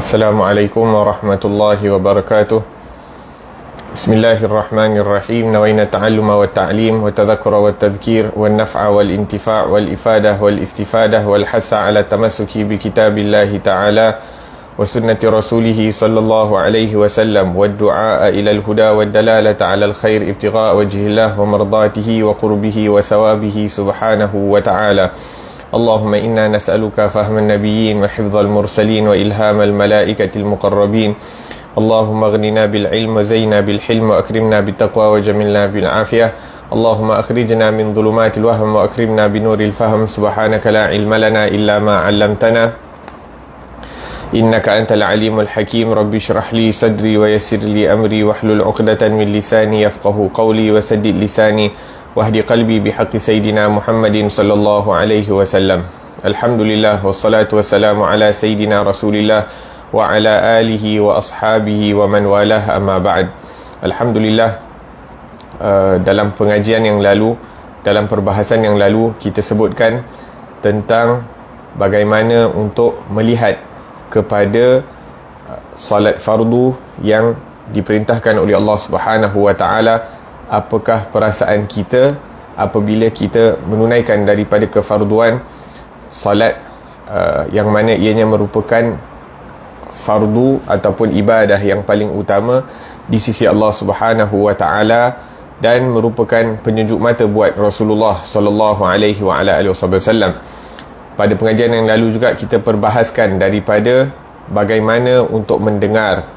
Assalamualaikum warahmatullahi wabarakatuh. Bismillahirrahmanirrahim. Nawayna ta'alluma wa ta'lim wa tadhakkura wa tadhkir wa naf'a wal intifa' wal ifadah wal istifadah wal hatha ala tamassuki bi kitabillahi ta'ala wa sunnati rasulih sallallahu alaihi wasallam wa du'a ila al-huda wa dalalata ala al-khair ibtigha' wajhillah wa mardatihi wa qurbihi wa thawabihi subhanahu wa ta'ala. اللهم إنا نسألك فهم النبيين وحفظ المرسلين وإلهام الملائكة المقربين. اللهم اغننا بالعلم وزينا بالحلم وأكرمنا بالتقوى وجملنا بالعافية. اللهم أخرجنا من ظلمات الوهم وأكرمنا بنور الفهم. سبحانك لا علم لنا إلا ما علمتنا إنك أنت العليم الحكيم. رب اشرح لي صدري ويسر لي أمري واحلل عقدة من لساني يفقه قولي وسدد لساني wahdi qalbi bihaqqi Sayyidina Muhammadin sallallahu alaihi wasallam. Alhamdulillah wassalatu wassalamu ala Sayyidina Rasulillah wa ala alihi wa ashabihi wa man walah, amma ba'd. Alhamdulillah, dalam pengajian yang lalu, dalam perbahasan yang lalu, kita sebutkan tentang bagaimana untuk melihat kepada salat fardu yang diperintahkan oleh Allah Subhanahu wa ta'ala. Apakah perasaan kita apabila kita menunaikan daripada kefarduan salat yang mana ianya merupakan fardu ataupun ibadah yang paling utama di sisi Allah Subhanahu wa taala dan merupakan penyejuk mata buat Rasulullah sallallahu alaihi wa ala alihi wasallam. Pada pengajian yang lalu juga kita perbahaskan daripada bagaimana untuk mendengar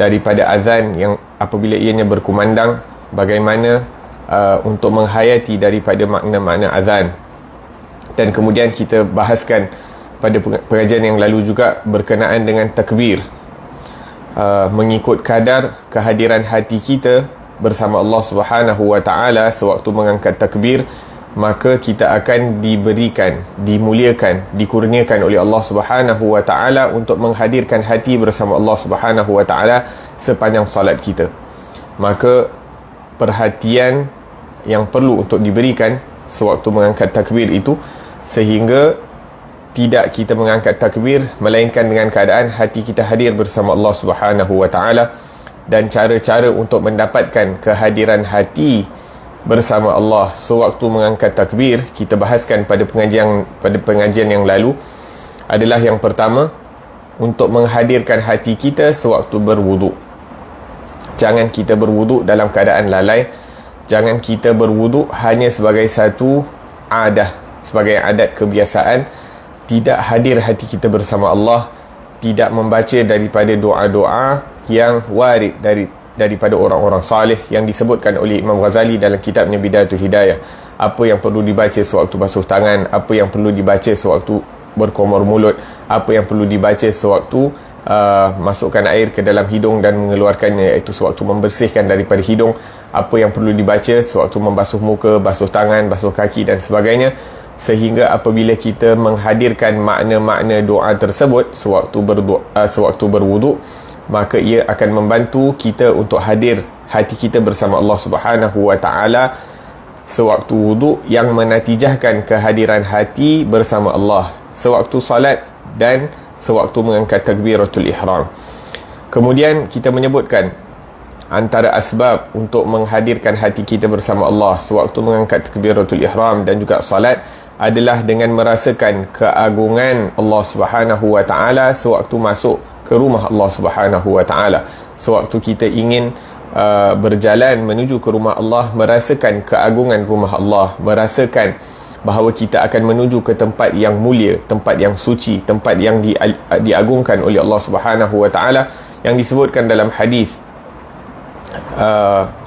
daripada azan yang apabila ianya berkumandang, bagaimana untuk menghayati daripada makna-makna azan. Dan kemudian kita bahaskan pada pengajian yang lalu juga berkenaan dengan takbir, mengikut kadar kehadiran hati kita bersama Allah Subhanahu wa ta'ala. Sewaktu mengangkat takbir, maka kita akan diberikan, dimuliakan, dikurniakan oleh Allah Subhanahu wa ta'ala untuk menghadirkan hati bersama Allah Subhanahu wa ta'ala sepanjang salat kita. Maka perhatian yang perlu untuk diberikan sewaktu mengangkat takbir itu, sehingga tidak kita mengangkat takbir melainkan dengan keadaan hati kita hadir bersama Allah Subhanahu wa taala. Dan cara-cara untuk mendapatkan kehadiran hati bersama Allah sewaktu mengangkat takbir kita bahaskan pada pengajian yang lalu adalah yang pertama, untuk menghadirkan hati kita sewaktu berwuduk. Jangan kita berwuduk dalam keadaan lalai. Jangan kita berwuduk hanya sebagai satu adah, sebagai adat kebiasaan. Tidak hadir hati kita bersama Allah. Tidak membaca daripada doa-doa yang warid daripada orang-orang salih yang disebutkan oleh Imam Ghazali dalam kitabnya Bidayatul Hidayah. Apa yang perlu dibaca sewaktu basuh tangan, apa yang perlu dibaca sewaktu berkumur mulut, apa yang perlu dibaca sewaktu masukkan air ke dalam hidung dan mengeluarkannya, iaitu sewaktu membersihkan daripada hidung, apa yang perlu dibaca sewaktu membasuh muka, basuh tangan, basuh kaki dan sebagainya. Sehingga apabila kita menghadirkan makna-makna doa tersebut sewaktu berwuduk, maka ia akan membantu kita untuk hadir hati kita bersama Allah Subhanahu wa ta'ala sewaktu wuduk, yang menatijahkan kehadiran hati bersama Allah sewaktu salat dan sewaktu mengangkat takbiratul ihram. Kemudian kita menyebutkan antara asbab untuk menghadirkan hati kita bersama Allah sewaktu mengangkat takbiratul ihram dan juga salat adalah dengan merasakan keagungan Allah Subhanahu wa ta'ala sewaktu masuk ke rumah Allah Subhanahu wa ta'ala. Sewaktu kita ingin berjalan menuju ke rumah Allah, merasakan keagungan rumah Allah, merasakan bahawa kita akan menuju ke tempat yang mulia, tempat yang suci, tempat yang diagungkan oleh Allah Subhanahu wa ta'ala, yang disebutkan dalam hadis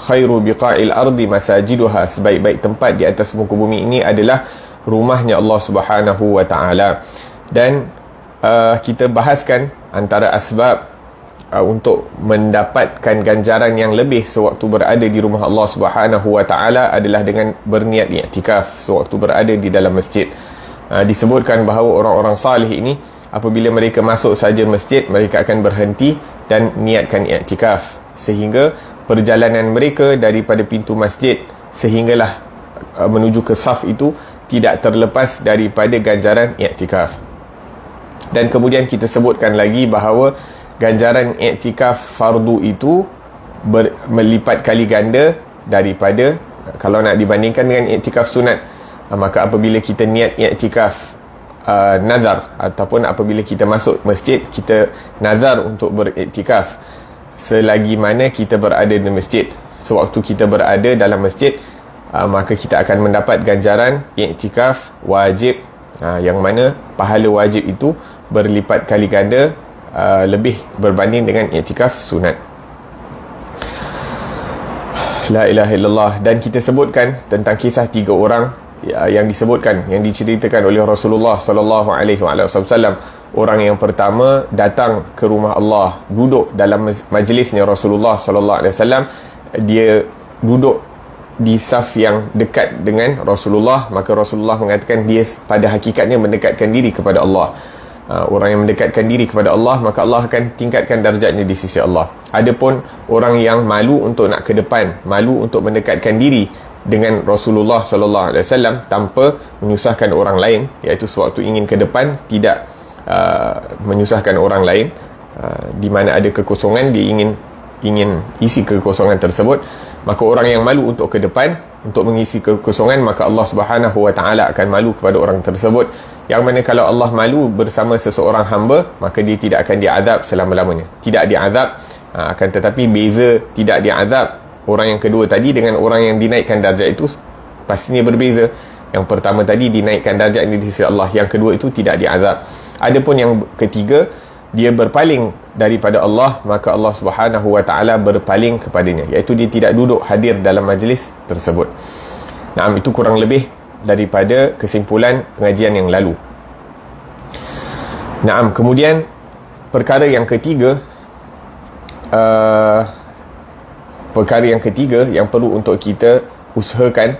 khairu biqa'il ardi masajiduha, sebaik-baik tempat di atas muka bumi ini adalah rumahnya Allah Subhanahu wa ta'ala. Dan kita bahaskan antara asbab untuk mendapatkan ganjaran yang lebih sewaktu berada di rumah Allah Subhanahu wa ta'ala adalah dengan berniat i'tikaf sewaktu berada di dalam masjid. Disebutkan bahawa orang-orang salih ini apabila mereka masuk saja masjid, mereka akan berhenti dan niatkan i'tikaf, sehingga perjalanan mereka daripada pintu masjid sehinggalah menuju ke saf itu tidak terlepas daripada ganjaran i'tikaf. Dan kemudian kita sebutkan lagi bahawa ganjaran iktikaf fardu itu melipat kali ganda daripada kalau nak dibandingkan dengan iktikaf sunat. Maka apabila kita niat iktikaf nazar, ataupun apabila kita masuk masjid, kita nazar untuk beriktikaf, selagi mana kita berada di masjid, sewaktu kita berada dalam masjid, maka kita akan mendapat ganjaran iktikaf wajib, yang mana pahala wajib itu berlipat kali ganda lebih berbanding dengan iktikaf sunat. La ilaha illallah. Dan kita sebutkan tentang kisah 3 orang yang disebutkan, yang diceritakan oleh Rasulullah sallallahu alaihi wasallam. Orang yang pertama datang ke rumah Allah, duduk dalam majlisnya Rasulullah sallallahu alaihi wasallam. Dia duduk di saf yang dekat dengan Rasulullah, maka Rasulullah mengatakan dia pada hakikatnya mendekatkan diri kepada Allah. Orang yang mendekatkan diri kepada Allah, maka Allah akan tingkatkan darjatnya di sisi Allah. Adapun orang yang malu untuk nak ke depan, malu untuk mendekatkan diri dengan Rasulullah sallallahu alaihi wasallam tanpa menyusahkan orang lain, iaitu sewaktu ingin ke depan tidak menyusahkan orang lain, di mana ada kekosongan dia ingin isi kekosongan tersebut, maka orang yang malu untuk ke depan untuk mengisi kekosongan, maka Allah Subhanahu wa taala akan malu kepada orang tersebut. Yang mana kalau Allah malu bersama seseorang hamba, maka dia tidak akan diazab selama-lamanya, tidak diazab. Akan tetapi beza tidak diazab orang yang kedua tadi dengan orang yang dinaikkan darjat itu pastinya berbeza. Yang pertama tadi dinaikkan darjat di sisi Allah, yang kedua itu tidak diazab. Adapun yang ketiga, dia berpaling daripada Allah, maka Allah Subhanahu wa taala berpaling kepadanya, iaitu dia tidak duduk hadir dalam majlis tersebut. Itu kurang lebih daripada kesimpulan pengajian yang lalu. Kemudian perkara yang ketiga, yang perlu untuk kita usahakan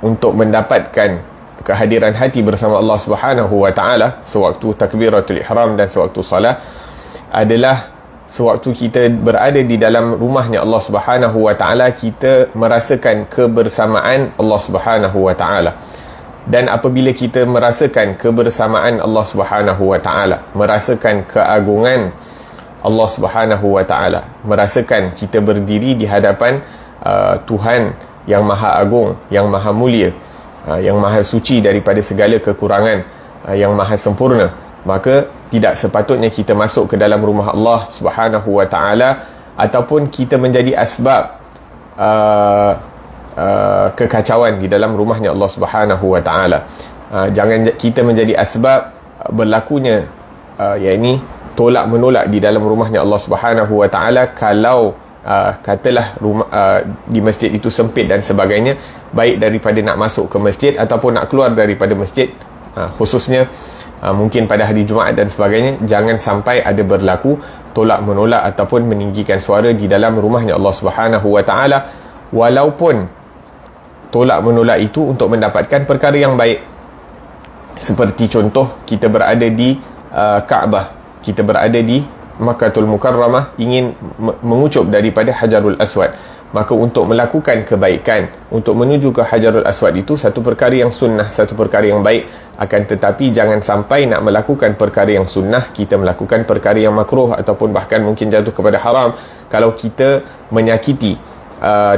untuk mendapatkan kehadiran hati bersama Allah Subhanahu wa taala sewaktu takbiratul ihram dan sewaktu salat, adalah sewaktu kita berada di dalam rumahnya Allah Subhanahu wa taala, kita merasakan kebersamaan Allah Subhanahu wa taala. Dan apabila kita merasakan kebersamaan Allah Subhanahu wa taala, merasakan keagungan Allah Subhanahu wa taala, merasakan kita berdiri di hadapan Tuhan yang maha agung, yang maha mulia, yang maha suci daripada segala kekurangan, yang maha sempurna, maka tidak sepatutnya kita masuk ke dalam rumah Allah Subhanahu wa taala ataupun kita menjadi asbab kekacauan di dalam rumahnya Allah Subhanahu wa taala. Jangan kita menjadi asbab berlakunya yakni tolak menolak di dalam rumahnya Allah Subhanahu wa taala. Kalau katalah rumah di masjid itu sempit dan sebagainya, baik daripada nak masuk ke masjid ataupun nak keluar daripada masjid, khususnya mungkin pada hari Jumaat dan sebagainya, jangan sampai ada berlaku tolak menolak ataupun meninggikan suara di dalam rumahnya Allah Subhanahu wa taala, walaupun tolak menolak itu untuk mendapatkan perkara yang baik. Seperti contoh, kita berada di Kaabah, kita berada di Makkahul Mukarramah, ingin mengucup daripada Hajarul Aswad, maka untuk melakukan kebaikan, untuk menuju ke Hajarul Aswad itu satu perkara yang sunnah, satu perkara yang baik. Akan tetapi jangan sampai nak melakukan perkara yang sunnah, kita melakukan perkara yang makruh ataupun bahkan mungkin jatuh kepada haram, kalau kita menyakiti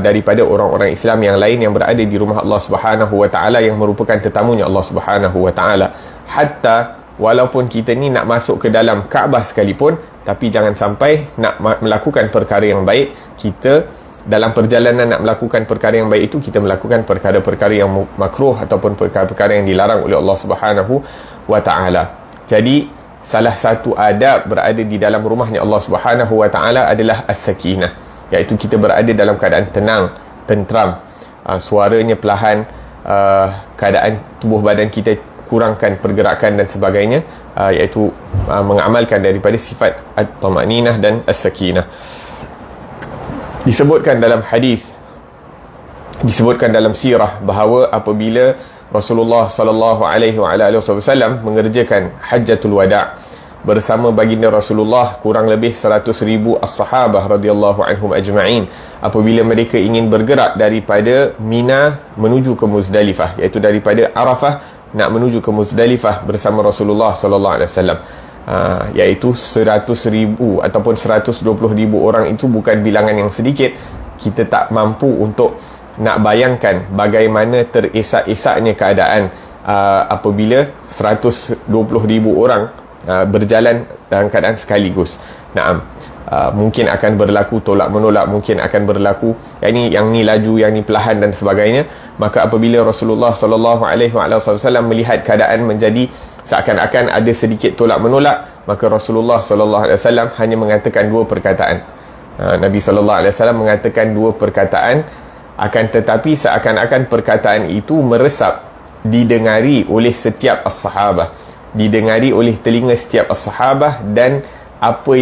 daripada orang-orang Islam yang lain yang berada di rumah Allah Subhanahu wa taala, yang merupakan tetamunya Allah Subhanahu wa taala. Hatta walaupun kita ni nak masuk ke dalam Kaabah sekalipun, tapi jangan sampai nak melakukan perkara yang baik, kita dalam perjalanan nak melakukan perkara yang baik itu, kita melakukan perkara-perkara yang makruh ataupun perkara-perkara yang dilarang oleh Allah Subhanahu wa taala. Jadi salah satu adab berada di dalam rumahnya Allah Subhanahu wa taala adalah as-sakinah, iaitu kita berada dalam keadaan tenang, tentram, suaranya perlahan, keadaan tubuh badan kita kurangkan pergerakan dan sebagainya, iaitu mengamalkan daripada sifat at-tamaninah dan as-sakinah. Disebutkan dalam hadis, disebutkan dalam sirah bahawa apabila Rasulullah sallallahu alaihi wasallam mengerjakan hajjatul wada' bersama baginda Rasulullah kurang lebih 100,000 as-sahabah radhiyallahu anhum ajma'in, apabila mereka ingin bergerak daripada Mina menuju ke Muzdalifah, iaitu daripada Arafah nak menuju ke Muzdalifah bersama Rasulullah sallallahu alaihi wasallam, iaitu 100,000 ataupun 120,000 orang. Itu bukan bilangan yang sedikit. Kita tak mampu untuk nak bayangkan bagaimana teresak-esaknya keadaan apabila 120,000 orang berjalan dalam keadaan sekaligus. Mungkin akan berlaku tolak menolak, mungkin akan berlaku yang ni laju, yang ni perlahan dan sebagainya. Maka apabila Rasulullah sallallahu alaihi wasallam melihat keadaan menjadi seakan-akan ada sedikit tolak menolak, maka Rasulullah sallallahu alaihi wasallam hanya mengatakan dua perkataan. Nabi sallallahu alaihi wasallam mengatakan dua perkataan, akan tetapi seakan-akan perkataan itu meresap, didengari oleh setiap as-sahabah, didengari oleh telinga setiap as-sahabah, dan apa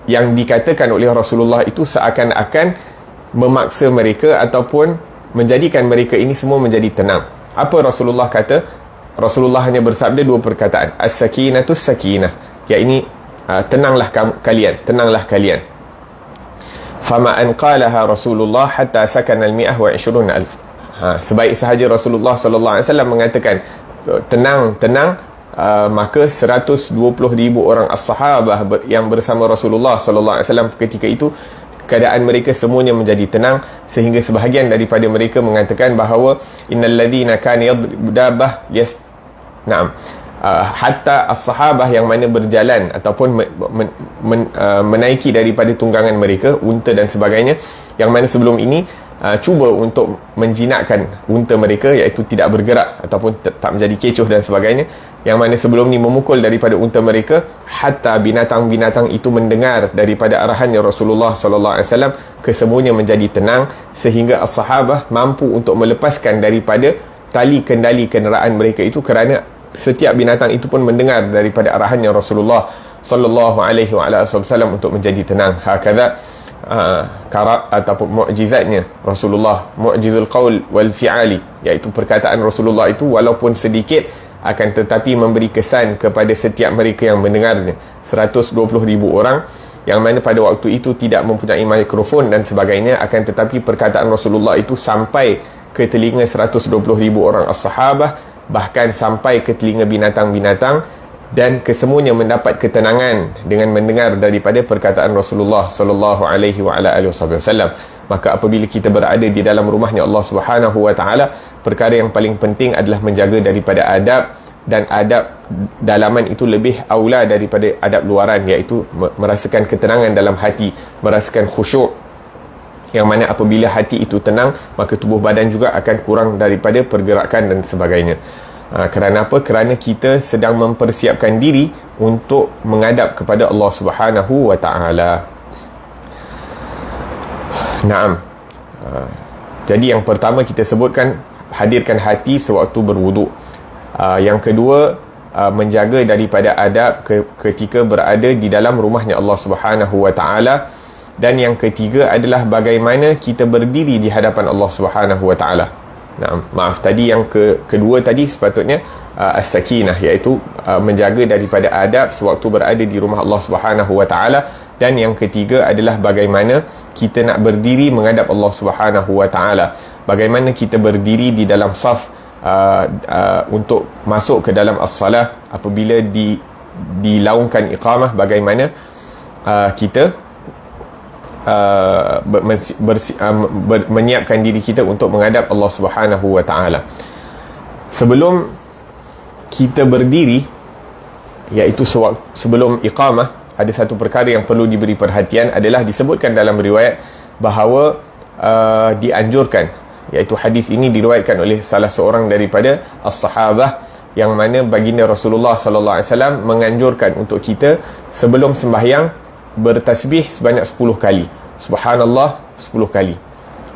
yang dikatakan oleh Rasulullah itu seakan-akan memaksa mereka ataupun menjadikan mereka ini semua menjadi tenang. Apa Rasulullah kata? Rasulullah hanya bersabda dua perkataan, as-sakinatus sakinah, iaitu tenanglah kalian, tenanglah kalian. Fama an qalaha Rasulullah hatta sakana al-120,000. Sebaik sahaja Rasulullah sallallahu alaihi wasallam mengatakan tenang, maka 120,000 orang as-sahabah yang bersama Rasulullah sallallahu alaihi wasallam ketika itu, keadaan mereka semuanya menjadi tenang, sehingga sebahagian daripada mereka mengatakan bahawa innal ladzina kana yadribu dabbah hatta as-sahabah yang mana berjalan ataupun menaiki daripada tunggangan mereka, unta dan sebagainya, yang mana sebelum ini cuba untuk menjinakkan unta mereka, iaitu tidak bergerak ataupun tak menjadi kecoh dan sebagainya, yang mana sebelum ni memukul daripada unta mereka, hatta binatang-binatang itu mendengar daripada arahannya Rasulullah sallallahu alaihi wasallam, kesemuanya menjadi tenang, sehingga as-sahabah mampu untuk melepaskan daripada tali kendali kenderaan mereka itu, kerana setiap binatang itu pun mendengar daripada arahannya Rasulullah sallallahu alaihi wasallam untuk menjadi tenang. Hakadha ataupun mukjizatnya Rasulullah, mukjizul qaul wal fi'ali, iaitu perkataan Rasulullah itu walaupun sedikit akan tetapi memberi kesan kepada setiap mereka yang mendengarnya. 120,000 orang yang mana pada waktu itu tidak mempunyai mikrofon dan sebagainya, akan tetapi perkataan Rasulullah itu sampai ke telinga 120,000 orang as-sahabah, bahkan sampai ke telinga binatang-binatang, dan kesemuanya mendapat ketenangan dengan mendengar daripada perkataan Rasulullah sallallahu alaihi wasallam. Maka apabila kita berada di dalam rumahnya Allah Subhanahu wa taala, perkara yang paling penting adalah menjaga daripada adab, dan adab dalaman itu lebih aula daripada adab luaran, iaitu merasakan ketenangan dalam hati, merasakan khusyuk, yang mana apabila hati itu tenang, maka tubuh badan juga akan kurang daripada pergerakan dan sebagainya. Kerana apa? Kerana kita sedang mempersiapkan diri untuk menghadap kepada Allah Subhanahu wa taala. Jadi yang pertama kita sebutkan, hadirkan hati sewaktu berwuduk. Yang kedua, menjaga daripada adab ketika berada di dalam rumahnya Allah Subhanahu wa taala. Dan yang ketiga adalah bagaimana kita berdiri di hadapan Allah Subhanahu wa taala. Tadi yang kedua tadi sepatutnya as-sakinah, iaitu menjaga daripada adab sewaktu berada di rumah Allah Subhanahu wa taala. Dan yang ketiga adalah bagaimana kita nak berdiri menghadap Allah Subhanahu wa taala, bagaimana kita berdiri di dalam saf untuk masuk ke dalam as-salah. Apabila dilaungkan iqamah, bagaimana kita menyiapkan diri kita untuk menghadap Allah Subhanahu wa taala. Sebelum kita berdiri, iaitu sebelum iqamah, ada satu perkara yang perlu diberi perhatian, adalah disebutkan dalam riwayat bahawa dianjurkan, iaitu hadis ini diriwayatkan oleh salah seorang daripada as-sahabah, yang mana baginda Rasulullah sallallahu alaihi wasallam menganjurkan untuk kita sebelum sembahyang bertasbih sebanyak 10 kali. Subhanallah 10 kali.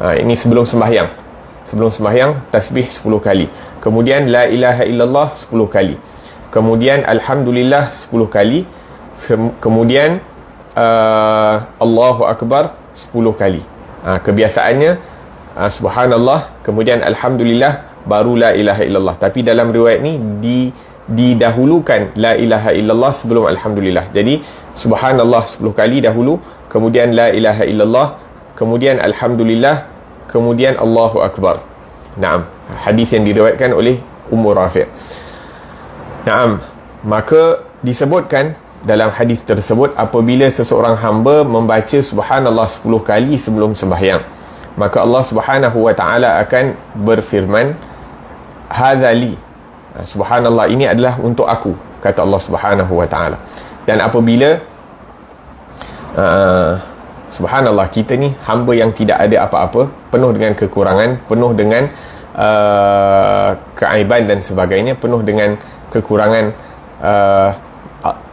Ini sebelum sembahyang tasbih 10 kali. Kemudian la ilaha illallah 10 kali. Kemudian alhamdulillah 10 kali. Kemudian Allahu akbar 10 kali. Kebiasaannya subhanallah, kemudian alhamdulillah, baru la ilaha illallah. Tapi dalam riwayat ni didahulukan la ilaha illallah sebelum alhamdulillah. Jadi subhanallah 10 kali dahulu, kemudian la ilaha illallah, kemudian alhamdulillah, kemudian Allahu akbar. Hadis yang diriwayatkan oleh Ummu Rafi'. Naam, maka disebutkan dalam hadis tersebut, apabila seseorang hamba membaca subhanallah 10 kali sebelum sembahyang, maka Allah Subhanahu wa ta'ala akan berfirman, hadzali, subhanallah ini adalah untuk aku, kata Allah Subhanahu wa ta'ala. Dan apabila subhanallah, kita ni hamba yang tidak ada apa-apa, penuh dengan kekurangan, penuh dengan keaiban dan sebagainya, penuh dengan kekurangan,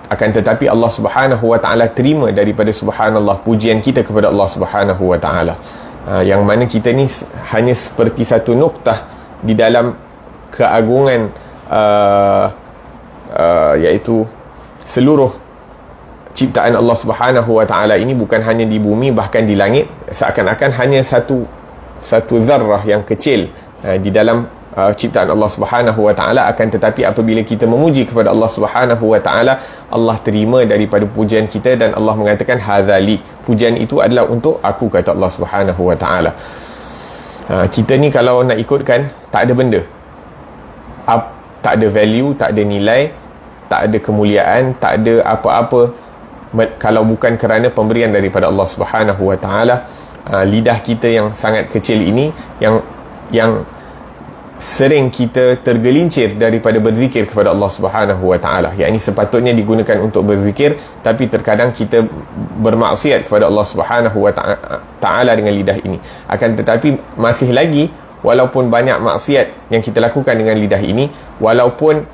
akan tetapi Allah Subhanahu wa ta'ala terima daripada subhanallah, pujian kita kepada Allah Subhanahu wa ta'ala, yang mana kita ni hanya seperti satu noktah di dalam keagungan iaitu seluruh ciptaan Allah Subhanahu wa ta'ala ini, bukan hanya di bumi, bahkan di langit, seakan-akan hanya satu zarrah yang kecil di dalam ciptaan Allah Subhanahu wa ta'ala. Akan tetapi apabila kita memuji kepada Allah Subhanahu wa ta'ala, Allah terima daripada pujian kita, dan Allah mengatakan hadzali, pujian itu adalah untuk aku, kata Allah Subhanahu wa ta'ala. Kita ni kalau nak ikutkan, tak ada benda, tak ada value, tak ada nilai, tak ada kemuliaan, tak ada apa-apa kalau bukan kerana pemberian daripada Allah Subhanahu wa ta'ala. Lidah kita yang sangat kecil ini, yang sering kita tergelincir daripada berzikir kepada Allah Subhanahu wa ta'ala, yakni sepatutnya digunakan untuk berzikir, tapi terkadang kita bermaksiat kepada Allah Subhanahu wa ta'ala dengan lidah ini. Akan tetapi masih lagi, walaupun banyak maksiat yang kita lakukan dengan lidah ini, walaupun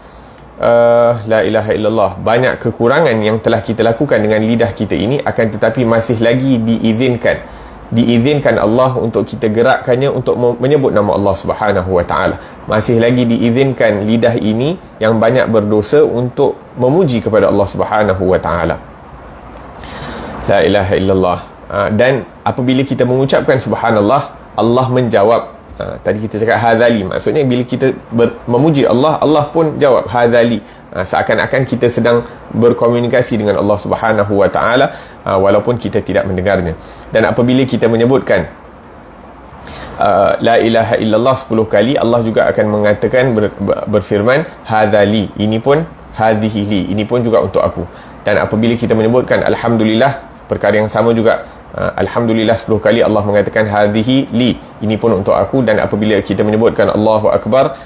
la ilaha illallah, banyak kekurangan yang telah kita lakukan dengan lidah kita ini, akan tetapi masih lagi diizinkan Allah untuk kita gerakkannya untuk menyebut nama Allah Subhanahu wa ta'ala. Masih lagi diizinkan lidah ini yang banyak berdosa untuk memuji kepada Allah Subhanahu wa ta'ala. La ilaha illallah. Dan apabila kita mengucapkan subhanallah, Allah menjawab. Tadi kita cakap hadzali, maksudnya bila kita memuji Allah, Allah pun jawab hadzali. Seakan-akan kita sedang berkomunikasi dengan Allah Subhanahu wa ta'ala, walaupun kita tidak mendengarnya. Dan apabila kita menyebutkan la ilaha illallah 10 kali, Allah juga akan mengatakan, berfirman hadzali, ini pun hadhihi li, ini pun juga untuk aku. Dan apabila kita menyebutkan alhamdulillah, perkara yang sama juga, alhamdulillah 10 kali, Allah mengatakan hadhihi li, ini pun untuk aku. Dan apabila kita menyebutkan Allahu Akbar,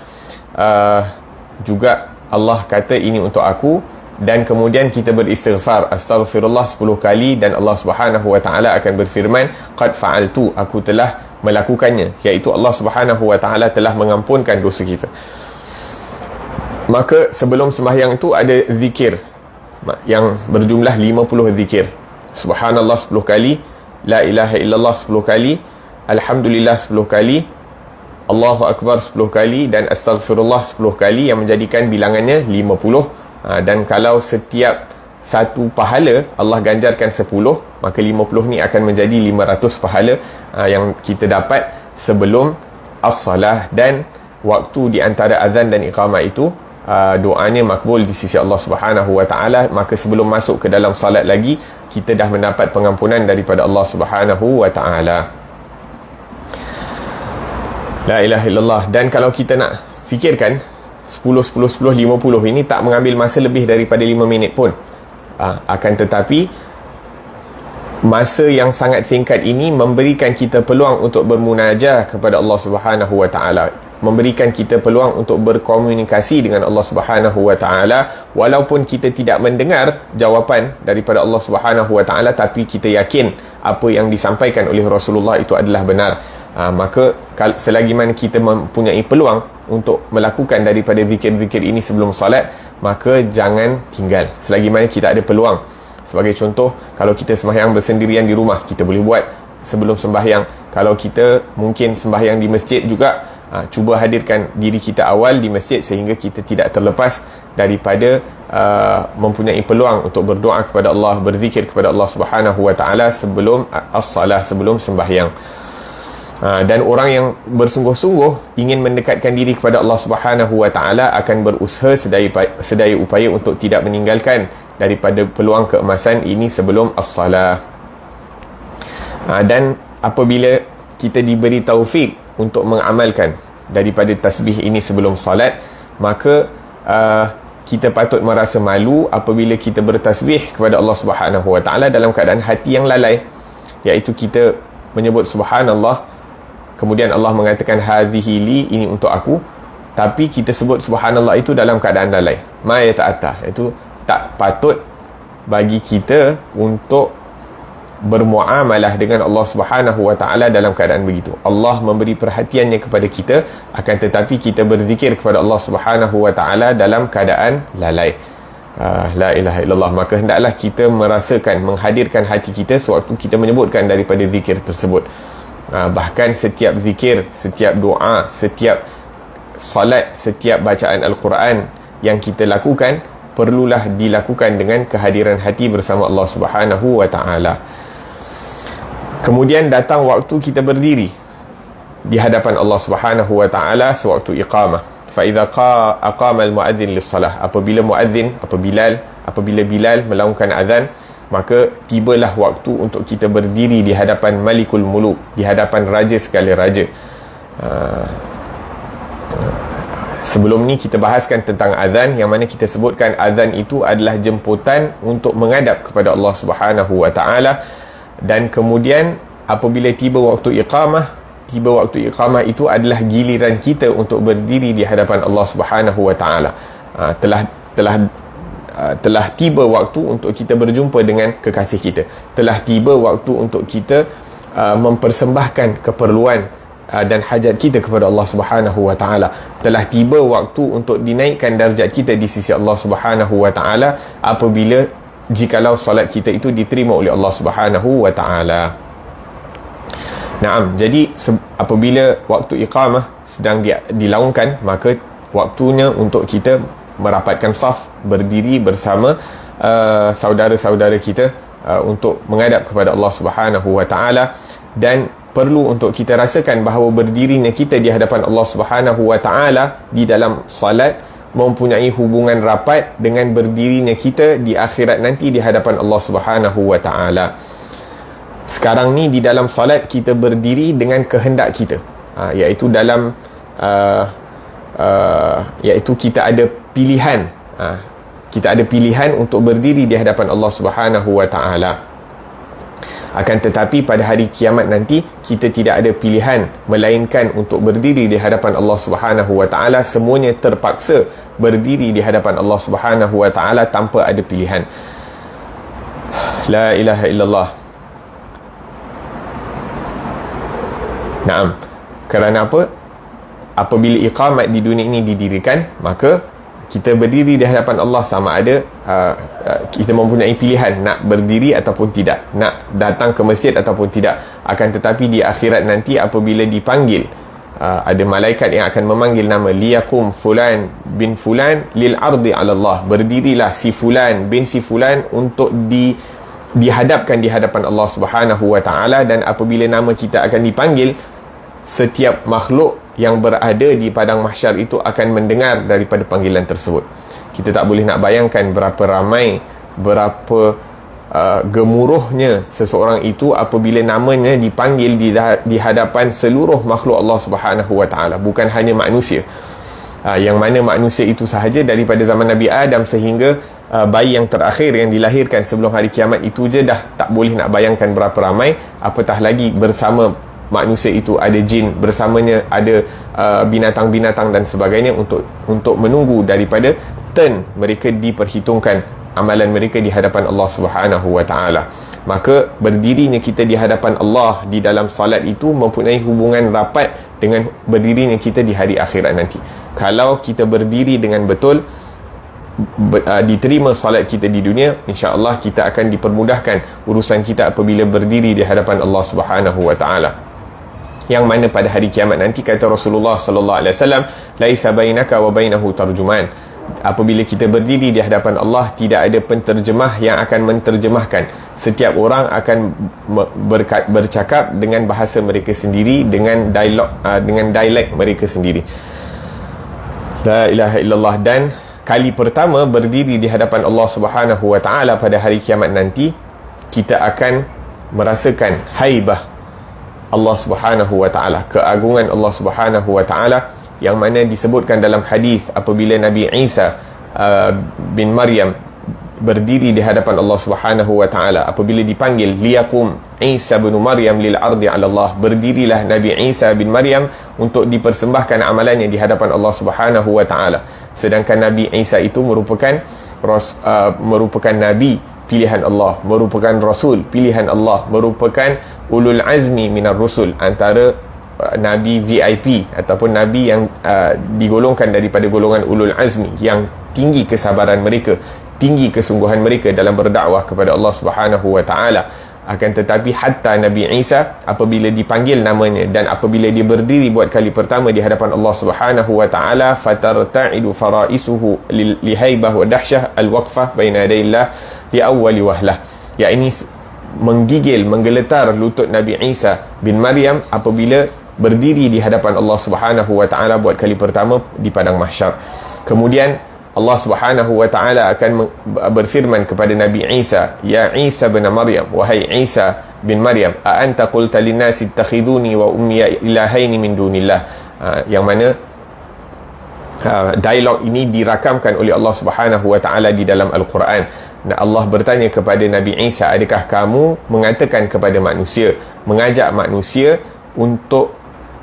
juga Allah kata ini untuk aku. Dan kemudian kita beristighfar, astaghfirullah 10 kali, dan Allah Subhanahu wa ta'ala akan berfirman, qad fa'altu, aku telah melakukannya, iaitu Allah Subhanahu wa ta'ala telah mengampunkan dosa kita. Maka sebelum sembahyang itu ada zikir yang berjumlah 50 zikir. Subhanallah 10 kali, la ilaha illallah 10 kali, alhamdulillah 10 kali, Allahu Akbar 10 kali, dan astaghfirullah 10 kali, yang menjadikan bilangannya 50. Dan kalau setiap satu pahala Allah ganjarkan 10, maka 50 ni akan menjadi 500 pahala yang kita dapat sebelum as-salah. Dan waktu di antara azan dan iqamah itu doanya makbul di sisi Allah Subhanahu wa ta'ala. Maka sebelum masuk ke dalam salat lagi, kita dah mendapat pengampunan daripada Allah Subhanahu wa ta'ala. La ilaha illallah. Dan kalau kita nak fikirkan 10, 10, 10, 50 ini tak mengambil masa lebih daripada 5 minit pun. Akan tetapi masa yang sangat singkat ini memberikan kita peluang untuk bermunajah kepada Allah Subhanahu wa ta'ala, memberikan kita peluang untuk berkomunikasi dengan Allah Subhanahu wa ta'ala, walaupun kita tidak mendengar jawapan daripada Allah Subhanahu wa ta'ala, tapi kita yakin apa yang disampaikan oleh Rasulullah itu adalah benar. Maka selagi mana kita mempunyai peluang untuk melakukan daripada zikir-zikir ini sebelum salat, maka jangan tinggal. Selagi mana kita ada peluang, sebagai contoh, kalau kita sembahyang bersendirian di rumah, kita boleh buat sebelum sembahyang. Kalau kita mungkin sembahyang di masjid juga, cuba hadirkan diri kita awal di masjid, sehingga kita tidak terlepas daripada mempunyai peluang untuk berdoa kepada Allah, berzikir kepada Allah Subhanahu wa ta'ala sebelum as-salah, sebelum sembahyang. Dan orang yang bersungguh-sungguh ingin mendekatkan diri kepada Allah Subhanahu wa ta'ala akan berusaha sedaya upaya untuk tidak meninggalkan daripada peluang keemasan ini sebelum as-salah. Dan apabila kita diberi taufik untuk mengamalkan daripada tasbih ini sebelum salat, maka kita patut merasa malu apabila kita bertasbih kepada Allah Subhanahu Wa Taala dalam keadaan hati yang lalai, iaitu kita menyebut subhanallah, kemudian Allah mengatakan hadhihi li, ini untuk aku, tapi kita sebut subhanallah itu dalam keadaan lalai. Ma yata'atta, itu tak patut bagi kita untuk bermuamalah dengan Allah Subhanahu Wa Taala dalam keadaan begitu. Allah memberi perhatiannya kepada kita, akan tetapi kita berzikir kepada Allah Subhanahu Wa Taala dalam keadaan lalai. La ilaha illallah. Maka hendaklah kita merasakan, menghadirkan hati kita sewaktu kita menyebutkan daripada zikir tersebut. Bahkan setiap zikir, setiap doa, setiap salat, setiap bacaan Al-Quran yang kita lakukan perlulah dilakukan dengan kehadiran hati bersama Allah Subhanahu Wa Taala. Kemudian datang waktu kita berdiri di hadapan Allah Subhanahu Wa Taala sewaktu iqamah. Fa idza aqama al-muadzin lis-salah, apabila Bilal melaungkan azan, maka tibalah waktu untuk kita berdiri di hadapan Malikul Muluk, di hadapan raja segala raja. Sebelum ni kita bahaskan tentang azan, yang mana kita sebutkan azan itu adalah jemputan untuk menghadap kepada Allah Subhanahu Wa Taala. Dan kemudian apabila tiba waktu iqamah itu adalah giliran kita untuk berdiri di hadapan Allah Subhanahu Wa Taala. Telah tiba waktu untuk kita berjumpa dengan kekasih kita. Telah tiba waktu untuk kita mempersembahkan keperluan dan hajat kita kepada Allah Subhanahu Wa Taala. Telah tiba waktu untuk dinaikkan darjat kita di sisi Allah Subhanahu Wa Taala apabila jikalau solat kita itu diterima oleh Allah Subhanahu Wa Taala. Naam, jadi apabila waktu iqamah sedang dilaungkan, maka waktunya untuk kita merapatkan saf, berdiri bersama saudara-saudara kita untuk menghadap kepada Allah Subhanahu Wa Taala. Dan perlu untuk kita rasakan bahawa berdirinya kita di hadapan Allah Subhanahu Wa Taala di dalam salat mempunyai hubungan rapat dengan berdirinya kita di akhirat nanti di hadapan Allah Subhanahu Wa Taala. Sekarang ni di dalam salat kita berdiri dengan kehendak kita, iaitu dalam iaitu kita ada pilihan, kita ada pilihan untuk berdiri di hadapan Allah Subhanahu Wa Taala. Akan tetapi pada hari kiamat nanti kita tidak ada pilihan melainkan untuk berdiri di hadapan Allah Subhanahu Wa Taala. Semuanya terpaksa berdiri di hadapan Allah Subhanahu Wa Taala tanpa ada pilihan. La ilaha illallah. Naam. Kerana apa? Apabila iqamat di dunia ini didirikan, maka kita berdiri di hadapan Allah, sama ada kita mempunyai pilihan nak berdiri ataupun tidak, nak datang ke masjid ataupun tidak. Akan tetapi di akhirat nanti apabila dipanggil, ada malaikat yang akan memanggil nama, liyakum fulan bin fulan lil ardi ala Allah, berdirilah si fulan bin si fulan untuk dihadapkan di hadapan Allah Subhanahu Wa Taala. Dan apabila nama kita akan dipanggil, setiap makhluk yang berada di padang mahsyar itu akan mendengar daripada panggilan tersebut. Kita tak boleh nak bayangkan berapa ramai, berapa gemuruhnya seseorang itu apabila namanya dipanggil di hadapan seluruh makhluk Allah Subhanahu Wa Taala, bukan hanya manusia. Yang mana manusia itu sahaja daripada zaman Nabi Adam sehingga bayi yang terakhir yang dilahirkan sebelum hari kiamat itu je dah tak boleh nak bayangkan berapa ramai, apatah lagi bersama manusia itu ada jin, bersamanya ada binatang-binatang dan sebagainya untuk menunggu daripada turn mereka diperhitungkan amalan mereka di hadapan Allah Subhanahu Wa Taala. Maka berdirinya kita di hadapan Allah di dalam salat itu mempunyai hubungan rapat dengan berdirinya kita di hari akhirat nanti. Kalau kita berdiri dengan betul, diterima salat kita di dunia, insya-Allah kita akan dipermudahkan urusan kita apabila berdiri di hadapan Allah Subhanahu Wa Taala. Yang mana pada hari kiamat nanti kata Rasulullah sallallahu alaihi wasallam, laisa bainaka wa bainahu tarjuman. Apabila kita berdiri di hadapan Allah, tidak ada penterjemah yang akan menterjemahkan. Setiap orang akan bercakap dengan bahasa mereka sendiri, dengan dialek mereka sendiri. La ilaha illallah. Dan kali pertama berdiri di hadapan Allah Subhanahu Wa Taala pada hari kiamat nanti, kita akan merasakan haibah Allah Subhanahu Wa Taala, keagungan Allah Subhanahu Wa Taala, yang mana disebutkan dalam hadis apabila Nabi Isa bin Maryam berdiri di hadapan Allah Subhanahu wa taala, apabila dipanggil liyakum Isa bin Maryam lil ardi 'ala Allah, berdirilah Nabi Isa bin Maryam untuk dipersembahkan amalannya di hadapan Allah Subhanahu wa taala. Sedangkan Nabi Isa itu merupakan nabi pilihan Allah, merupakan rasul pilihan Allah, merupakan ulul azmi minar rusul, antara nabi VIP ataupun nabi yang digolongkan daripada golongan ulul azmi, yang tinggi kesabaran mereka, tinggi kesungguhan mereka dalam berdakwah kepada Allah Subhanahu wa taala. Akan tetapi hatta Nabi Isa apabila dipanggil namanya dan apabila dia berdiri buat kali pertama di hadapan Allah Subhanahu wa taala, fatarta'idu faraisuhu lihaibah wa dahsyah alwaqfah baina yadayillah di awwali wahlah, yakni menggigil, menggeletar lutut Nabi Isa bin Maryam apabila berdiri di hadapan Allah Subhanahu wa taala buat kali pertama di padang mahsyar. Kemudian Allah Subhanahu wa taala akan berfirman kepada Nabi Isa, ya Isa bin Maryam, wahai Isa bin Maryam, a anta qulta lin-nasi ittakhiduni wa ummi ilahaini min dunillah. Yang mana dialog ini dirakamkan oleh Allah Subhanahu wa taala di dalam Al-Quran. Dan Allah bertanya kepada Nabi Isa, adakah kamu mengatakan kepada manusia, mengajak manusia untuk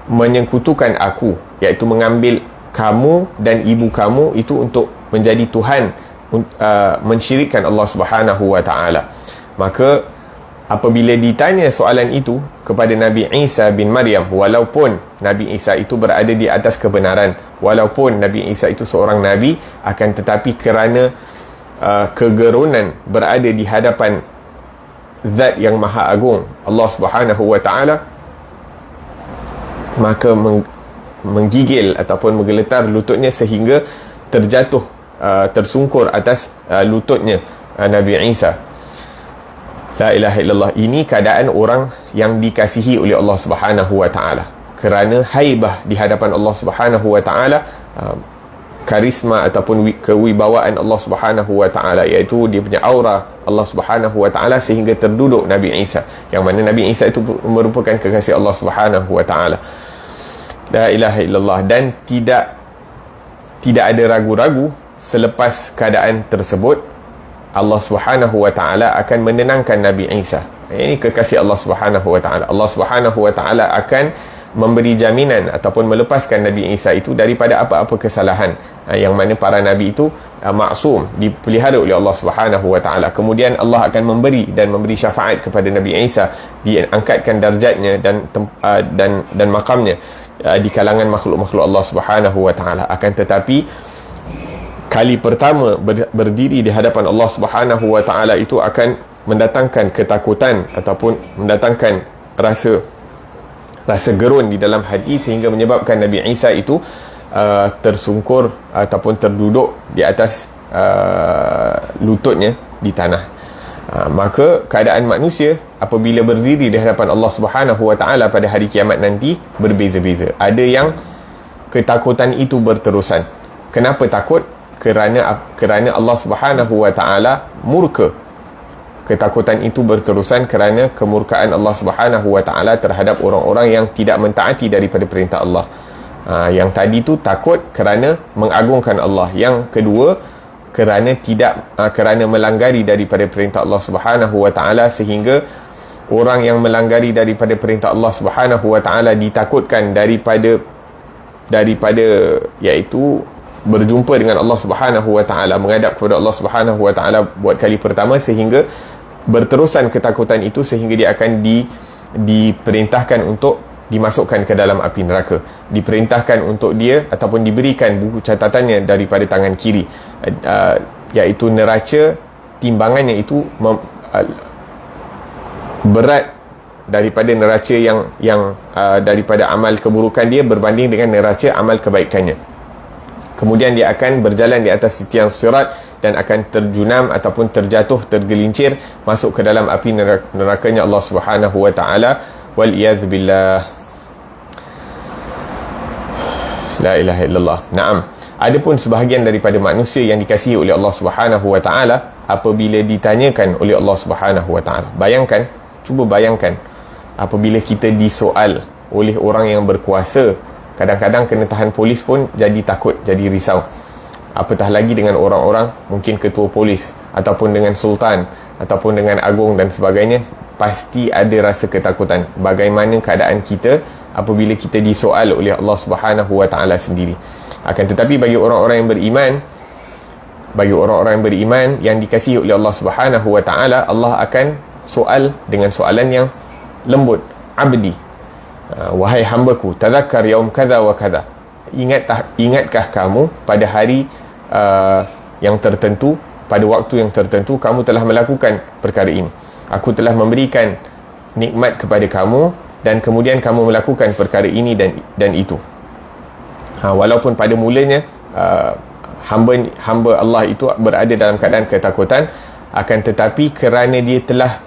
menyekutukan aku, iaitu mengambil kamu dan ibu kamu itu untuk menjadi Tuhan, mensyirikkan Allah Subhanahu wa taala. Maka apabila ditanya soalan itu kepada Nabi Isa bin Maryam, walaupun Nabi Isa itu berada di atas kebenaran, walaupun Nabi Isa itu seorang nabi, akan tetapi kerana kegerunan berada di hadapan Zat yang Maha Agung, Allah Subhanahu wa taala, maka menggigil ataupun menggeletar lututnya sehingga terjatuh, tersungkur atas lututnya Nabi Isa. La ilaha illallah. Ini keadaan orang yang dikasihi oleh Allah Subhanahu wa taala, kerana haibah di hadapan Allah Subhanahu wa taala, karisma ataupun kewibawaan Allah Subhanahu wa taala, iaitu dia punya aura Allah Subhanahu wa taala, sehingga terduduk Nabi Isa, yang mana Nabi Isa itu merupakan kekasih Allah Subhanahu wa taala. La ilaha illallah. Dan tidak ada ragu-ragu, selepas keadaan tersebut Allah Subhanahu wa taala akan menenangkan Nabi Isa. Ini kekasih Allah Subhanahu wa taala. Allah Subhanahu wa taala akan memberi jaminan ataupun melepaskan Nabi Isa itu daripada apa-apa kesalahan, yang mana para nabi itu maksum, dipelihara oleh Allah Subhanahu wa taala. Kemudian Allah akan memberi syafaat kepada Nabi Isa, diangkatkan darjatnya dan makamnya di kalangan makhluk-makhluk Allah Subhanahu wa taala. Akan tetapi kali pertama berdiri di hadapan Allah Subhanahu wa taala itu akan mendatangkan ketakutan ataupun mendatangkan rasa gerun di dalam hati, sehingga menyebabkan Nabi Isa itu tersungkur ataupun terduduk di atas lututnya di tanah. Maka keadaan manusia apabila berdiri di hadapan Allah Subhanahu wa taala pada hari kiamat nanti berbeza-beza. Ada yang ketakutan itu berterusan. Kenapa takut? Kerana Allah Subhanahu wa taala murka. Ketakutan itu berterusan kerana kemurkaan Allah Subhanahu wa taala terhadap orang-orang yang tidak mentaati daripada perintah Allah. Yang tadi tu takut kerana mengagungkan Allah. Yang kedua, kerana melanggari daripada perintah Allah Subhanahu wa taala, sehingga orang yang melanggari daripada perintah Allah Subhanahu wa taala ditakutkan daripada iaitu berjumpa dengan Allah Subhanahu wa taala, menghadap kepada Allah Subhanahu wa taala buat kali pertama, sehingga berterusan ketakutan itu sehingga dia akan diperintahkan untuk dimasukkan ke dalam api neraka, diperintahkan untuk dia ataupun diberikan buku catatannya daripada tangan kiri, iaitu neraca timbangannya itu berat daripada neraca yang daripada amal keburukan dia berbanding dengan neraca amal kebaikannya. Kemudian dia akan berjalan di atas tiang sirat dan akan terjunam ataupun terjatuh, tergelincir masuk ke dalam api nerakanya Allah Subhanahu wa taala. Wal iyad billah. La ilaha illallah. Naam. Adapun sebahagian daripada manusia yang dikasihi oleh Allah Subhanahu wa taala, apabila ditanyakan oleh Allah Subhanahu wa taala, cuba bayangkan apabila kita disoal oleh orang yang berkuasa, Kadang-kadang kena tahan polis pun jadi takut, jadi risau. Apatah lagi dengan orang-orang, mungkin ketua polis, ataupun dengan sultan, ataupun dengan agung dan sebagainya. Pasti ada rasa ketakutan bagaimana keadaan kita apabila kita disoal oleh Allah Subhanahu Wa Taala sendiri. Akan tetapi bagi orang-orang yang beriman, yang dikasihi oleh Allah Subhanahu Wa Taala, Allah akan soal dengan soalan yang lembut. Abdi, wahai hambaku, tadhakkar yaum kadha wa kadha, ingatkah kamu pada hari yang tertentu, pada waktu yang tertentu kamu telah melakukan perkara ini. Aku telah memberikan nikmat kepada kamu dan kemudian kamu melakukan perkara ini dan itu. Walaupun pada mulanya hamba Allah itu berada dalam keadaan ketakutan, akan tetapi kerana dia telah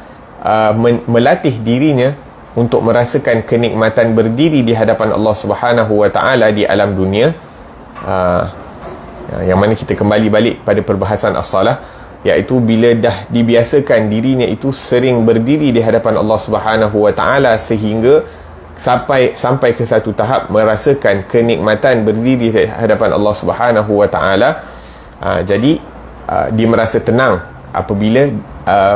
melatih dirinya untuk merasakan kenikmatan berdiri di hadapan Allah Subhanahu Wa Taala di alam dunia, yang mana kita kembali balik pada perbahasan as-salah, iaitu bila dah dibiasakan dirinya itu sering berdiri di hadapan Allah Subhanahu Wa Taala sehingga sampai ke satu tahap merasakan kenikmatan berdiri di hadapan Allah Subhanahu Wa Taala, jadi dia merasa tenang apabila